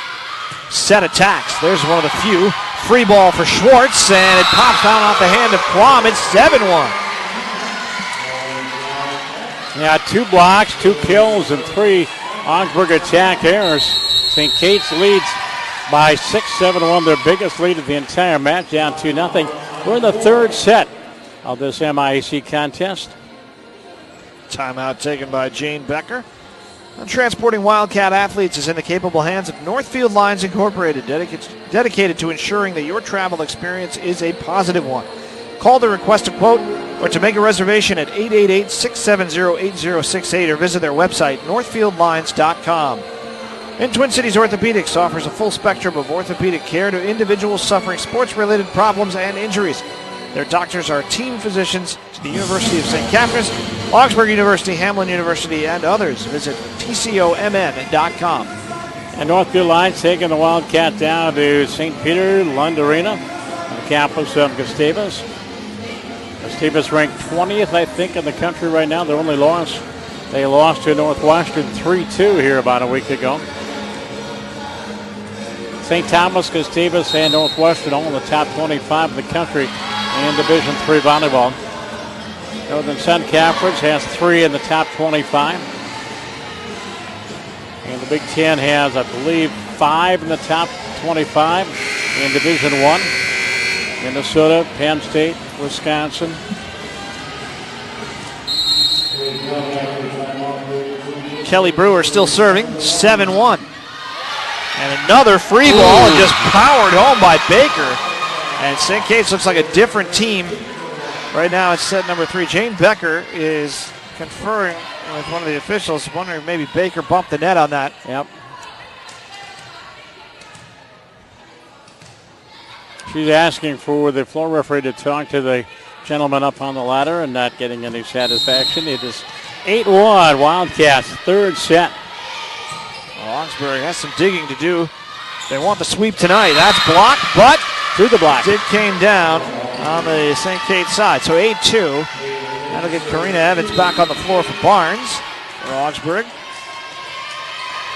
set attacks. There's one of the few. Free ball for Schwartz, and it pops out off the hand of Quam. It's 7-1. Yeah, 2 blocks, 2 kills, and 3 Augsburg attack errors. St. Kate's leads by 6-7-1, their biggest lead of the entire match, down 2-0. We're in the third set of this MIAC contest. Timeout taken by Jane Becker. Transporting Wildcat athletes is in the capable hands of Northfield Lines Incorporated, dedicated to ensuring that your travel experience is a positive one. Call to request a quote or to make a reservation at 888-670-8068 or visit their website, northfieldlines.com. And Twin Cities Orthopedics offers a full spectrum of orthopedic care to individuals suffering sports-related problems and injuries. Their doctors are team physicians to the University of St. Catharines, Augsburg University, Hamline University, and others. Visit tcomn.com. And Northfield Lines taking the Wildcat down to St. Peter Lund Arena, the campus of Gustavus. Gustavus ranked 20th, I think, in the country right now. Their only loss, they lost to Northwestern 3-2 here about a week ago. St. Thomas, Gustavus, and Northwestern all in the top 25 of the country in Division III volleyball. Northern Sun Conference has 3 in the top 25. And the Big Ten has, I believe, 5 in the top 25 in Division I. Minnesota, Penn State, Wisconsin. Kelly Brewer still serving, 7-1. And another free ball and just powered home by Baker. And St. Kate's looks like a different team. Right now it's set number 3. Jane Becker is conferring with one of the officials, wondering if maybe Baker bumped the net on that. Yep. She's asking for the floor referee to talk to the gentleman up on the ladder and not getting any satisfaction. It is 8-1, Wildcats, third set. Well, Augsburg has some digging to do. They want the sweep tonight. That's blocked, but through the block. It came down on the St. Kate's side. So 8-2. That'll get Karina Evans back on the floor for Barnes for Augsburg.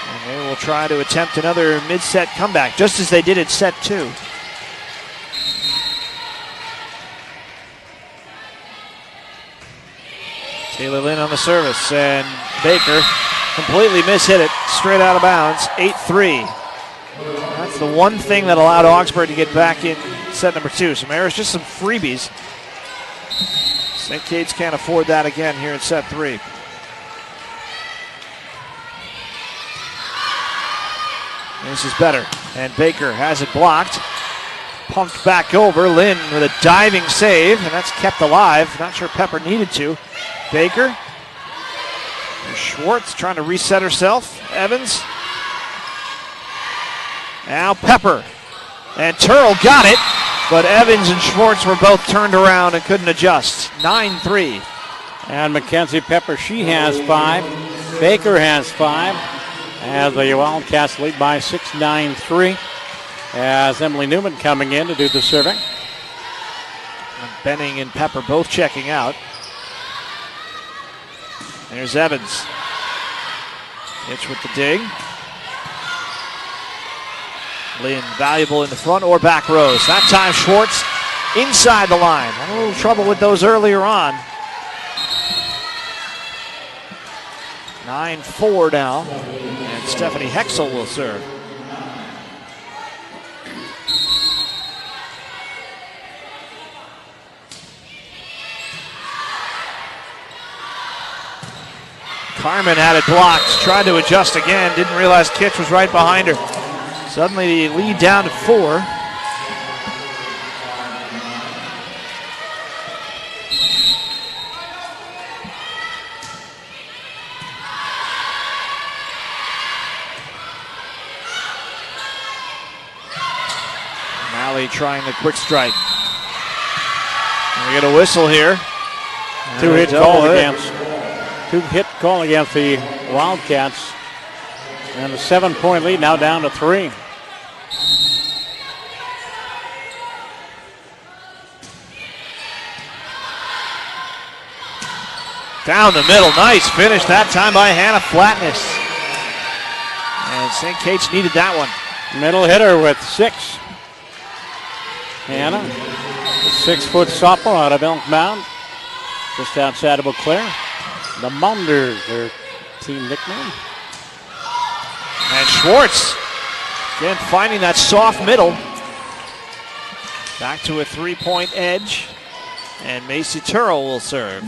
And they will try to attempt another mid-set comeback, just as they did at set 2. Taylor Lynn on the service, and Baker completely mishit it, straight out of bounds, 8-3. That's the one thing that allowed Augsburg to get back in set number 2. Some errors, just some freebies. St. Kate's can't afford that again here in set 3. This is better, and Baker has it blocked. pumped back over. Lynn with a diving save, and that's kept alive. Not sure Pepper needed to. Baker. Schwartz trying to reset herself. Evans. Now Pepper. And Turl got it, but Evans and Schwartz were both turned around and couldn't adjust. 9-3. And Mackenzie Pepper, she has 5. Baker has 5. As the Wildcats lead by 6-9-3. As Emily Newman coming in to do the serving. And Benning and Pepper both checking out. There's Evans. Hitch with the dig. Lynn valuable in the front or back rows. That time Schwartz inside the line. Had a little trouble with those earlier on. 9-4 now. And Stephanie Hexel will serve. Carmen had it blocked, tried to adjust again, didn't realize Kitch was right behind her. Suddenly the lead down to 4. Malley trying the quick strike. And we get a whistle here. Two-hit call against. Two-hit call against the Wildcats. And a 7-point lead now down to 3. Down the middle, nice finish that time by Hannah Flatness. And St. Kate's needed that one. Middle hitter with 6. Hannah, a 6-foot sophomore out of Elk Mound, just outside of Eau Claire. The Mounders, their team nickname. And Schwartz, again finding that soft middle. Back to a 3-point edge. And Macy Turl will serve.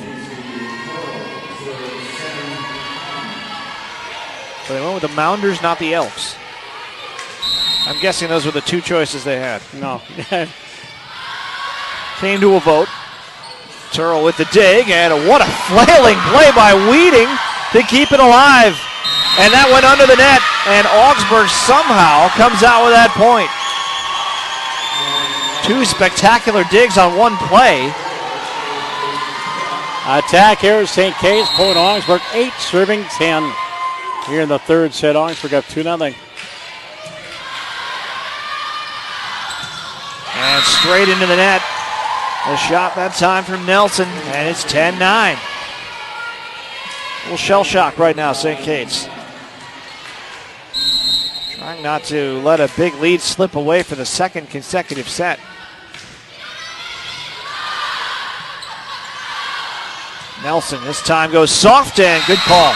So they went with the Mounders, not the Elks. I'm guessing those were the 2 choices they had. No. Came to a vote. Turl with the dig, and what a flailing play by Weeding to keep it alive. And that went under the net, and Augsburg somehow comes out with that point. 2 spectacular digs on one play. Attack here is St. Kate's, pulling Augsburg 8, serving 10. Here in the third set, Augsburg up 2-0. And straight into the net. A shot that time from Nelson, and it's 10-9. A little shell shock right now, St. Kate's. Trying not to let a big lead slip away for the second consecutive set. Nelson this time goes soft and good call.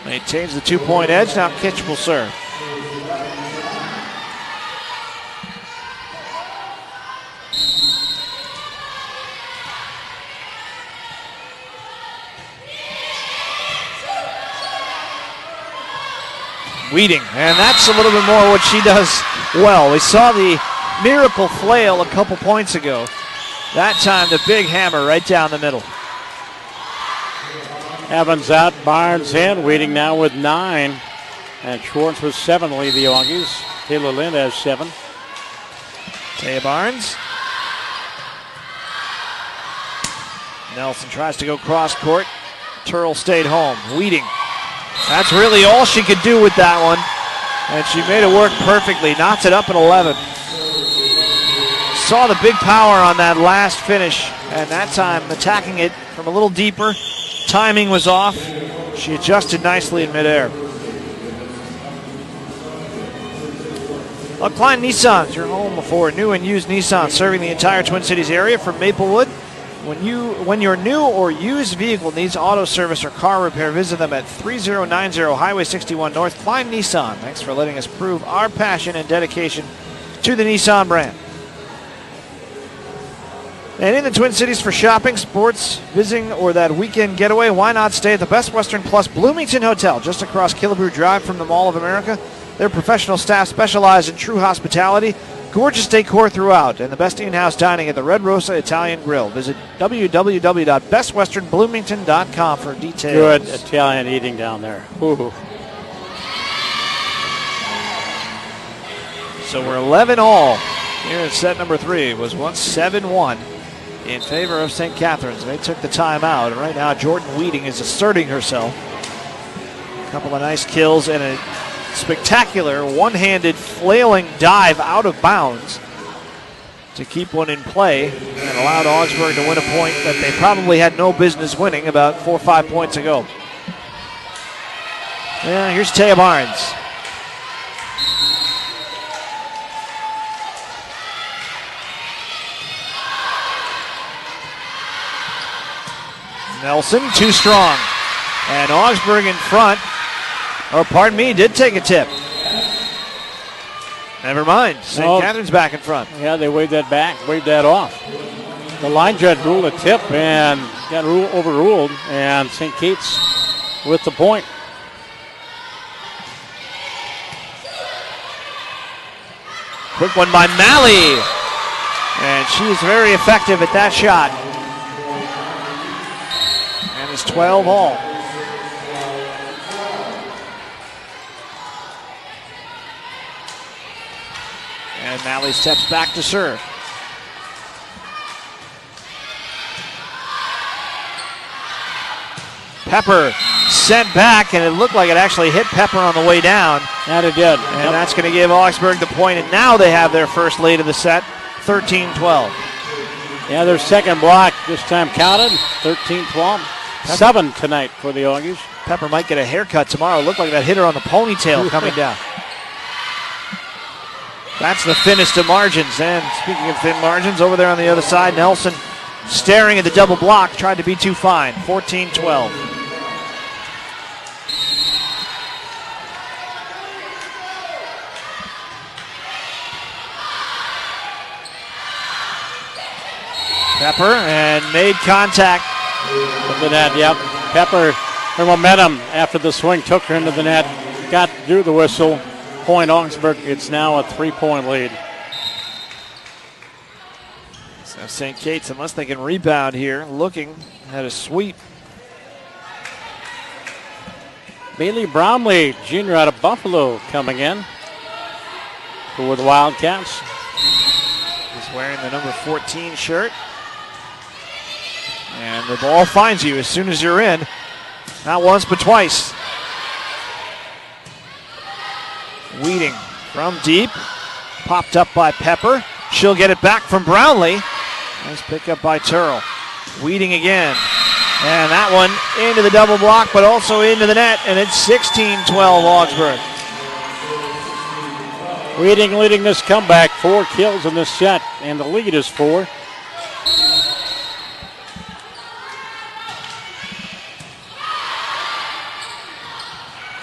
Maintains the 2-point edge. Now Kitch will serve. Weeding, and that's a little bit more what she does well. We saw the miracle flail a couple points ago. That time the big hammer right down the middle. Evans out, Barnes in, Weeding now with 9. And Schwartz with 7 lead the Auggies. Taylor Lind has 7. Taya Barnes. Nelson tries to go cross court. Turl stayed home. Weeding. That's really all she could do with that one. And she made it work perfectly. Knocked it up at 11. Saw the big power on that last finish. And that time attacking it from a little deeper. Timing was off. She adjusted nicely in midair. Klein Nissan, your home for new and used Nissan, serving the entire Twin Cities area from Maplewood. When your new or used vehicle needs auto service or car repair, visit them at 3090 Highway 61 North, Klein Nissan. Thanks for letting us prove our passion and dedication to the Nissan brand. And in the Twin Cities for shopping, sports, visiting, or that weekend getaway, why not stay at the Best Western Plus Bloomington Hotel, just across Killebrew Drive from the Mall of America. Their professional staff specialize in true hospitality, gorgeous decor throughout, and the best in-house dining at the Red Rosa Italian Grill. Visit www.bestwesternbloomington.com for details. Good Italian eating down there. Ooh. So we're 11-all here in set number 3. It was once 7-1 in favor of St. Catherine's. They took the timeout, and right now Jordan Weeding is asserting herself. A couple of nice kills and a spectacular one-handed flailing dive out of bounds to keep one in play and allowed Augsburg to win a point that they probably had no business winning about 4 or 5 points ago. Yeah, here's Taya Barnes. Nelson, too strong. And Augsburg in front. Oh, pardon me, did take a tip. Never mind. St. Catherine's back in front. Yeah, they waved that back, waved that off. The line judge ruled a tip and got overruled, and St. Kate's with the point. Quick one by Malley. And she's very effective at that shot. And it's 12-all. And Malley steps back to serve. Pepper sent back, and it looked like it actually hit Pepper on the way down. And it did. And that's going to give Augsburg the point, and now they have their first lead of the set, 13-12. Yeah, their second block this time counted, 13-12. 7 tonight for the Auggies. Pepper might get a haircut tomorrow. It looked like that hit her on the ponytail coming down. That's the thinnest of margins. And speaking of thin margins, over there on the other side, Nelson staring at the double block, tried to be too fine. 14-12. Pepper and made contact with the net. Yep. Pepper, her momentum after the swing took her into the net, got through the whistle. Point Augsburg. It's now a 3-point lead. So St. Kate's, unless they can rebound here, looking at a sweep. Bailey Bromley, junior out of Buffalo, coming in for the Wildcats. He's wearing the number 14 shirt. And the ball finds you as soon as you're in. Not once, but twice. Weeding from deep. Popped up by Pepper. She'll get it back from Brownlee. Nice pickup by Turrell. Weeding again. And that one into the double block, but also into the net. And it's 16-12 Augsburg. Weeding leading this comeback. 4 kills in this set, and the lead is 4.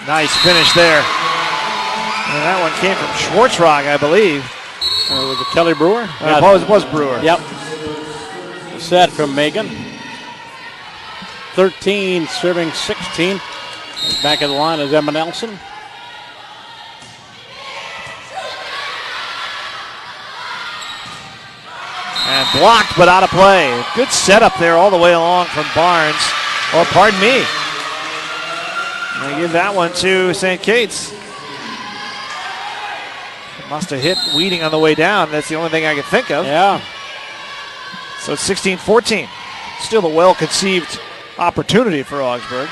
Nice finish there. And that one came from Schwartzrock, I believe. Was it Kelly Brewer? It was Brewer. Yep. Set from Megan. 13 serving 16. Back of the line is Emma Nelson. And blocked, but out of play. Good setup there all the way along from Barnes. Or pardon me. They give that one to St. Kate's. Must have hit Weeding on the way down. That's the only thing I can think of. Yeah. So it's 16-14. Still a well-conceived opportunity for Augsburg.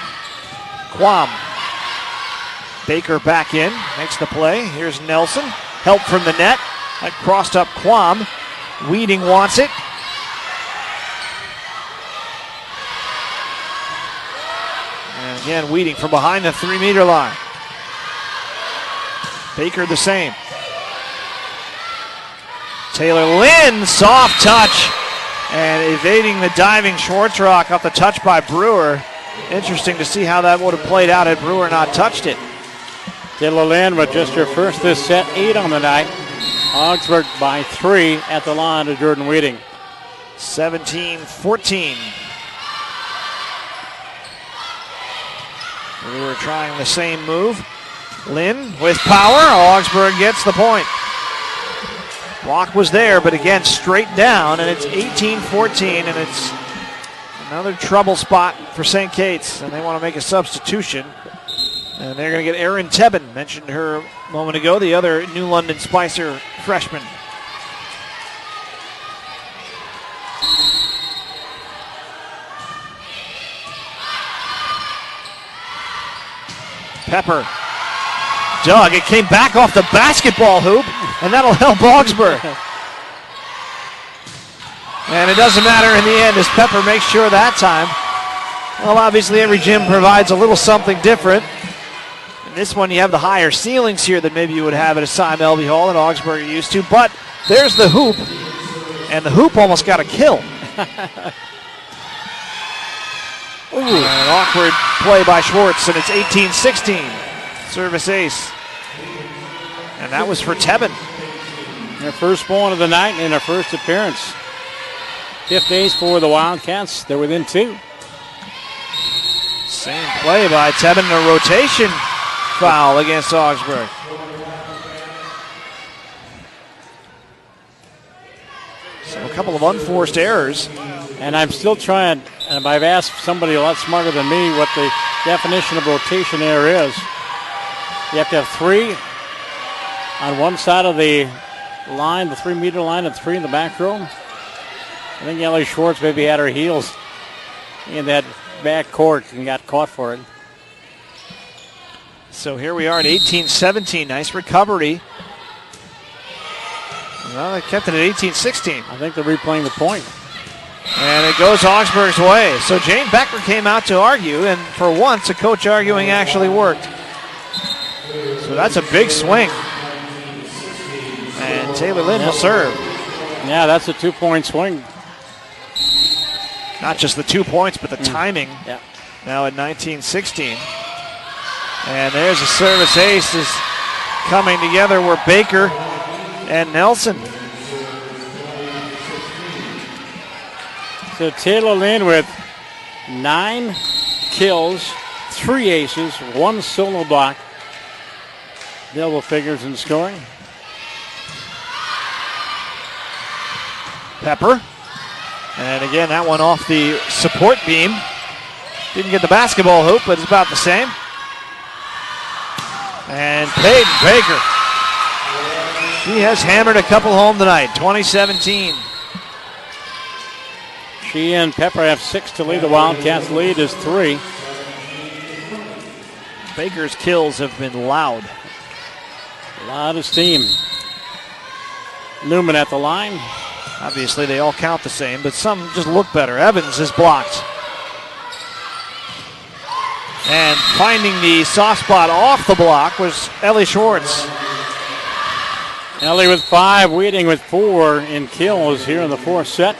Quam. Baker back in. Makes the play. Here's Nelson. Help from the net. That crossed up Quam. Weeding wants it. And again, Weeding from behind the 3-meter line. Baker the same. Taylor Lynn, soft touch. And evading the diving Schwartzrock off the touch by Brewer. Interesting to see how that would have played out had Brewer not touched it. Taylor Lynn with just her first this set, 8 on the night. Augsburg by 3 at the line to Jordan Weeding. 17-14. We were trying the same move. Lynn with power. Augsburg gets the point. Block was there, but again, straight down, and it's 18-14, and it's another trouble spot for St. Kate's, and they want to make a substitution. And they're going to get Erin Tebben, mentioned her a moment ago, the other New London Spicer freshman. Pepper. Doug, it came back off the basketball hoop, and that'll help Augsburg. And it doesn't matter in the end as Pepper makes sure that time. Well, obviously every gym provides a little something different. In this one, you have the higher ceilings here than maybe you would have at a Cy Melby Hall that Augsburg are used to, but there's the hoop, and the hoop almost got a kill. Ooh, an awkward play by Schwartz, and it's 18-16. Service ace. And that was for Tebben. Their first point of the night in their first appearance. Fifth ace for the Wildcats. They're within 2. Same play by Tebben, a rotation foul against Augsburg. So a couple of unforced errors. And I'm still trying, and I've asked somebody a lot smarter than me what the definition of rotation error is. You have to have 3 on one side of the line, the 3-meter line, and 3 in the back row. I think Ellie Schwartz maybe had her heels in that back court and got caught for it. So here we are at 18-17. Nice recovery. Well, they kept it at 18-16. I think they're replaying the point. And it goes Augsburg's way. So Jane Becker came out to argue, and for once, a coach arguing actually worked. So that's a big swing. And Taylor Lynn will serve. Yeah, that's a 2-point swing. Not just the 2 points, but the timing. Yeah. Now at 19-16. And there's a service ace is coming together where Baker and Nelson. So Taylor Lynn with 9 kills, 3 aces, 1 solo block. Double figures in scoring. Pepper. And again, that one off the support beam. Didn't get the basketball hoop, but it's about the same. And Peyton Baker. She has hammered a couple home tonight, 2017. She and Pepper have 6 to lead. The Wildcats' lead is 3. Baker's kills have been loud. A lot of steam. Newman at the line. Obviously, they all count the same, but some just look better. Evans is blocked. And finding the soft spot off the block was Ellie Schwartz. Ellie with 5, Wheating with 4 in kills here in the 4th set.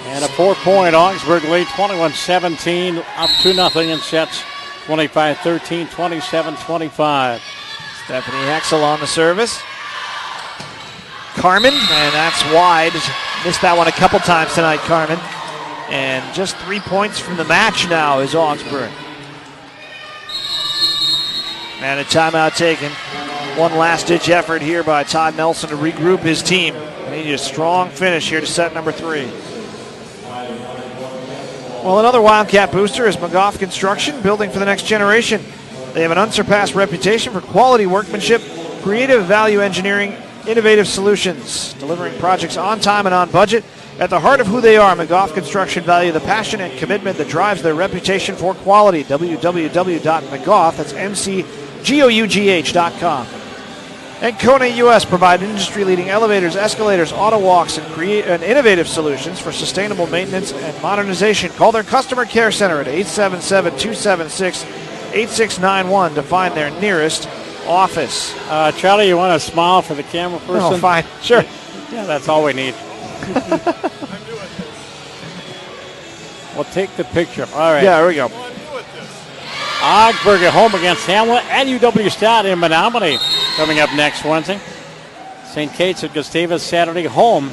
And a 4-point Augsburg lead, 21-17, up 2-0 in sets, 25-13, 27-25. Stephanie Hexel on the service. Carmen, and that's wide. Missed that one a couple times tonight, Carmen. And just 3 points from the match now is Augsburg. And a timeout taken. One last-ditch effort here by Todd Nelson to regroup his team. They need a strong finish here to set number 3. Well, another Wildcat booster is McGough Construction, building for the next generation. They have an unsurpassed reputation for quality workmanship, creative value engineering, innovative solutions, delivering projects on time and on budget. At the heart of who they are, McGough Construction value the passion and commitment that drives their reputation for quality. www.mcgough, that's MCGOUGH.com. And Kone US provide industry-leading elevators, escalators, auto walks, and innovative solutions for sustainable maintenance and modernization. Call their customer care center at 877-276-8691 to find their nearest office. Charlie, you want to smile for the camera person? Oh, fine. Sure. Yeah, that's all we need. We'll take the picture. All right. Yeah, there we go. Augsburg at home against Hamlet at UW Stout in Menominee coming up next Wednesday. St. Kate's at Gustavus Saturday home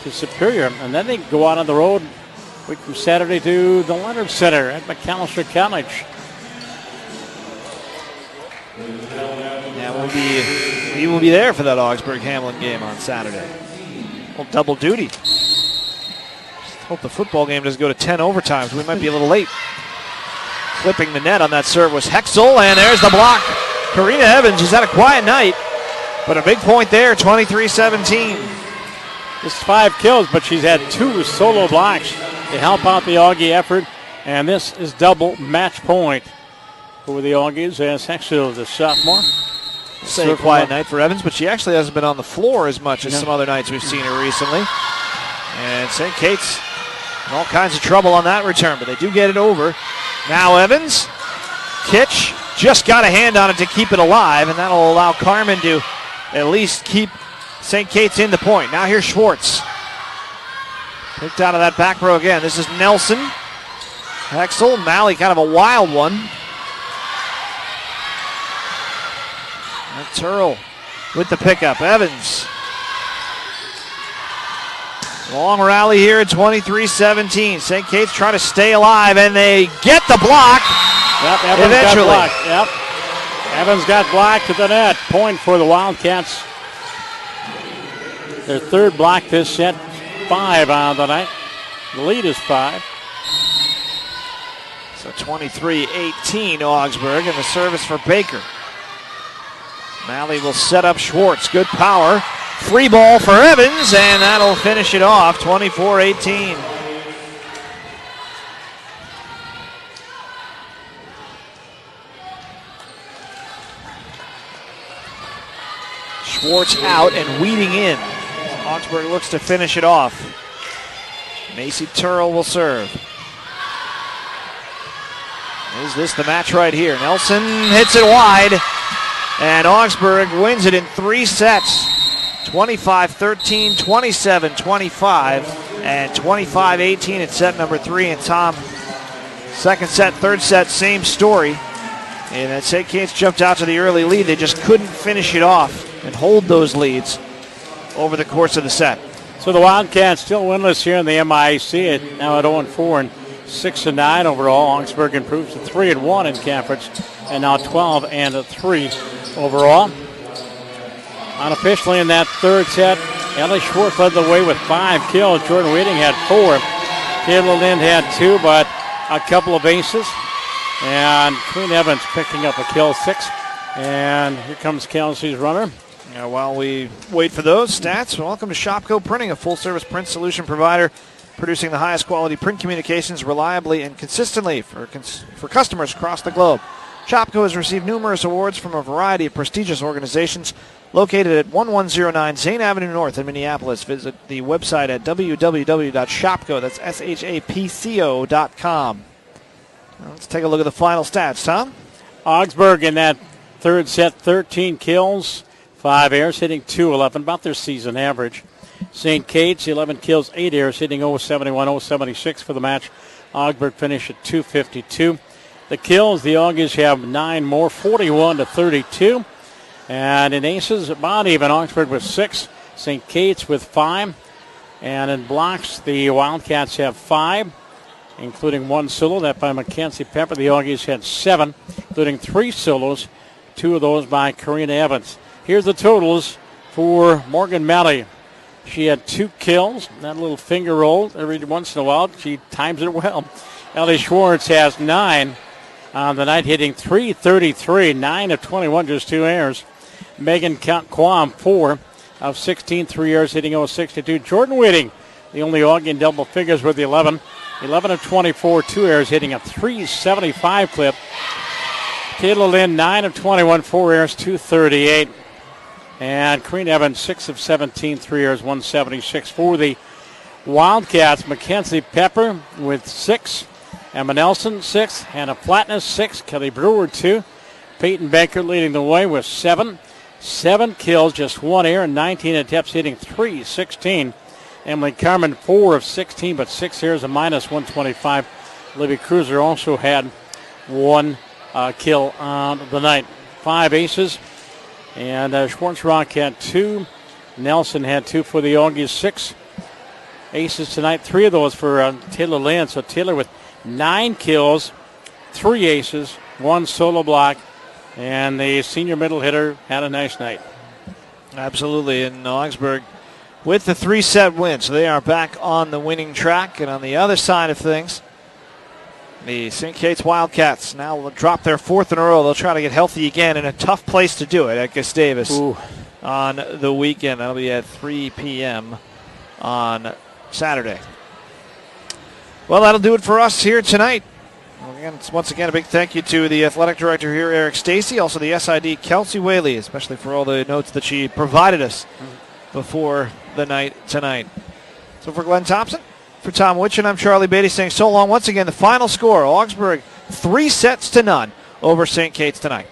to Superior. And then they go out on the road week from Saturday to the Leonard Center at McAllister College. he will be there for that Augsburg-Hamlin game on Saturday. Well, double duty. Hope the football game doesn't go to 10 overtimes. We might be a little late. Clipping the net on that serve was Hexel, and there's the block. Karina Evans, she's had a quiet night, but a big point there, 23-17. This is 5 kills, but she's had 2 solo blocks to help out the Augie effort, and this is double match point for the Augies as Hexel, the sophomore. Say a quiet night for Evans, but she actually hasn't been on the floor as much as some other nights we've seen her recently. And St. Kate's in all kinds of trouble on that return, but they do get it over. Now Evans, Kitch just got a hand on it to keep it alive, and that'll allow Carmen to at least keep St. Kate's in the point. Now here's Schwartz. Picked out of that back row again. This is Nelson. Hexel, Malley, kind of a wild one. And Turl with the pickup. Evans. Long rally here at 23-17. St. Kate's trying to stay alive, and they get the block. Yep, Evans eventually. Got blocked. Yep. Evans got blocked to the net. Point for the Wildcats. Their 3rd block this set. 5 on the night. The lead is 5. So 23-18 Augsburg, and the service for Baker. Malley will set up Schwartz. Good power. Free ball for Evans, and that'll finish it off, 24-18. Schwartz out and weeding in. Augsburg looks to finish it off. Macy Turl will serve. Is this the match right here? Nelson hits it wide, and Augsburg wins it in 3 sets. 25-13, 27-25, and 25-18 in set number 3. And Tom, second set, third set, same story. And that St. Kate's jumped out to the early lead. They just couldn't finish it off and hold those leads over the course of the set. So the Wildcats still winless here in the MIAC, now at 0-4 and 6-9 overall. Augsburg improves to 3-1 in conference, and now 12-3 overall. Unofficially in that third set, Ellie Schwartz led the way with 5 kills. Jordan Whiting had 4. Taylor Lind had 2, but a couple of aces. And Queen Evans picking up a kill, 6. And here comes Kelsey's runner. Now, while we wait for those stats, welcome to Shopco Printing, a full-service print solution provider producing the highest quality print communications reliably and consistently for customers across the globe. Shopco has received numerous awards from a variety of prestigious organizations. Located at 1109 Zane Avenue North in Minneapolis. Visit the website at www.shopco, that's shapco.com. Let's take a look at the final stats, Tom. Augsburg in that third set, 13 kills, 5 airs, hitting .211, about their season average. St. Kate's, 11 kills, 8 airs, hitting .071, .076 for the match. Augsburg finished at .252. The kills, the Augies have 9 more, 41-32. And in aces, about even. Augsburg with 6, St. Kate's with 5. And in blocks, the Wildcats have 5, including 1 solo, that by Mackenzie Pepper. The Augies had 7, including 3 solos, 2 of those by Karina Evans. Here's the totals for Morgan Malley. She had 2 kills, that little finger roll every once in a while. She times it well. Ellie Schwartz has 9 on the night, hitting .333, 9 of 21, just 2 airs. Megan Quam, 4 of 16, 3 airs, hitting .062. Jordan Whiting, the only Augie in double figures with the 11 of 24, 2 airs, hitting a .375 clip. Taylor Lynn, 9 of 21, 4 airs, .238. And Queen Evans, 6 of 17, 3 airs, .176. For the Wildcats, Mackenzie Pepper with 6. Emma Nelson, 6. Hannah Flatness, 6. Kelly Brewer, 2. Peyton Baker leading the way with 7. 7 kills, just 1 air, and 19 attempts, hitting .316. Emily Carmen, 4 of 16, but 6 airs, a -125. Libby Cruiser also had 1 kill on the night. 5 aces, and Schwartzrock had 2. Nelson had 2 for the Augies. 6 aces tonight, 3 of those for Taylor Land. So Taylor with 9 kills, 3 aces, 1 solo block, And the senior middle hitter had a nice night. Absolutely. And Augsburg with the 3-set win. So they are back on the winning track. And on the other side of things, the St. Kate's Wildcats now will drop their 4th in a row. They'll try to get healthy again in a tough place to do it at Gustavus on the weekend. That'll be at 3 p.m. on Saturday. Well, that'll do it for us here tonight. Once again, a big thank you to the athletic director here, Eric Stacy, also the SID, Kelsey Whaley, especially for all the notes that she provided us before the night tonight. So for Glenn Thompson, for Tom Witchin, I'm Charlie Beatty saying so long. Once again, the final score, Augsburg 3-0 over St. Kate's tonight.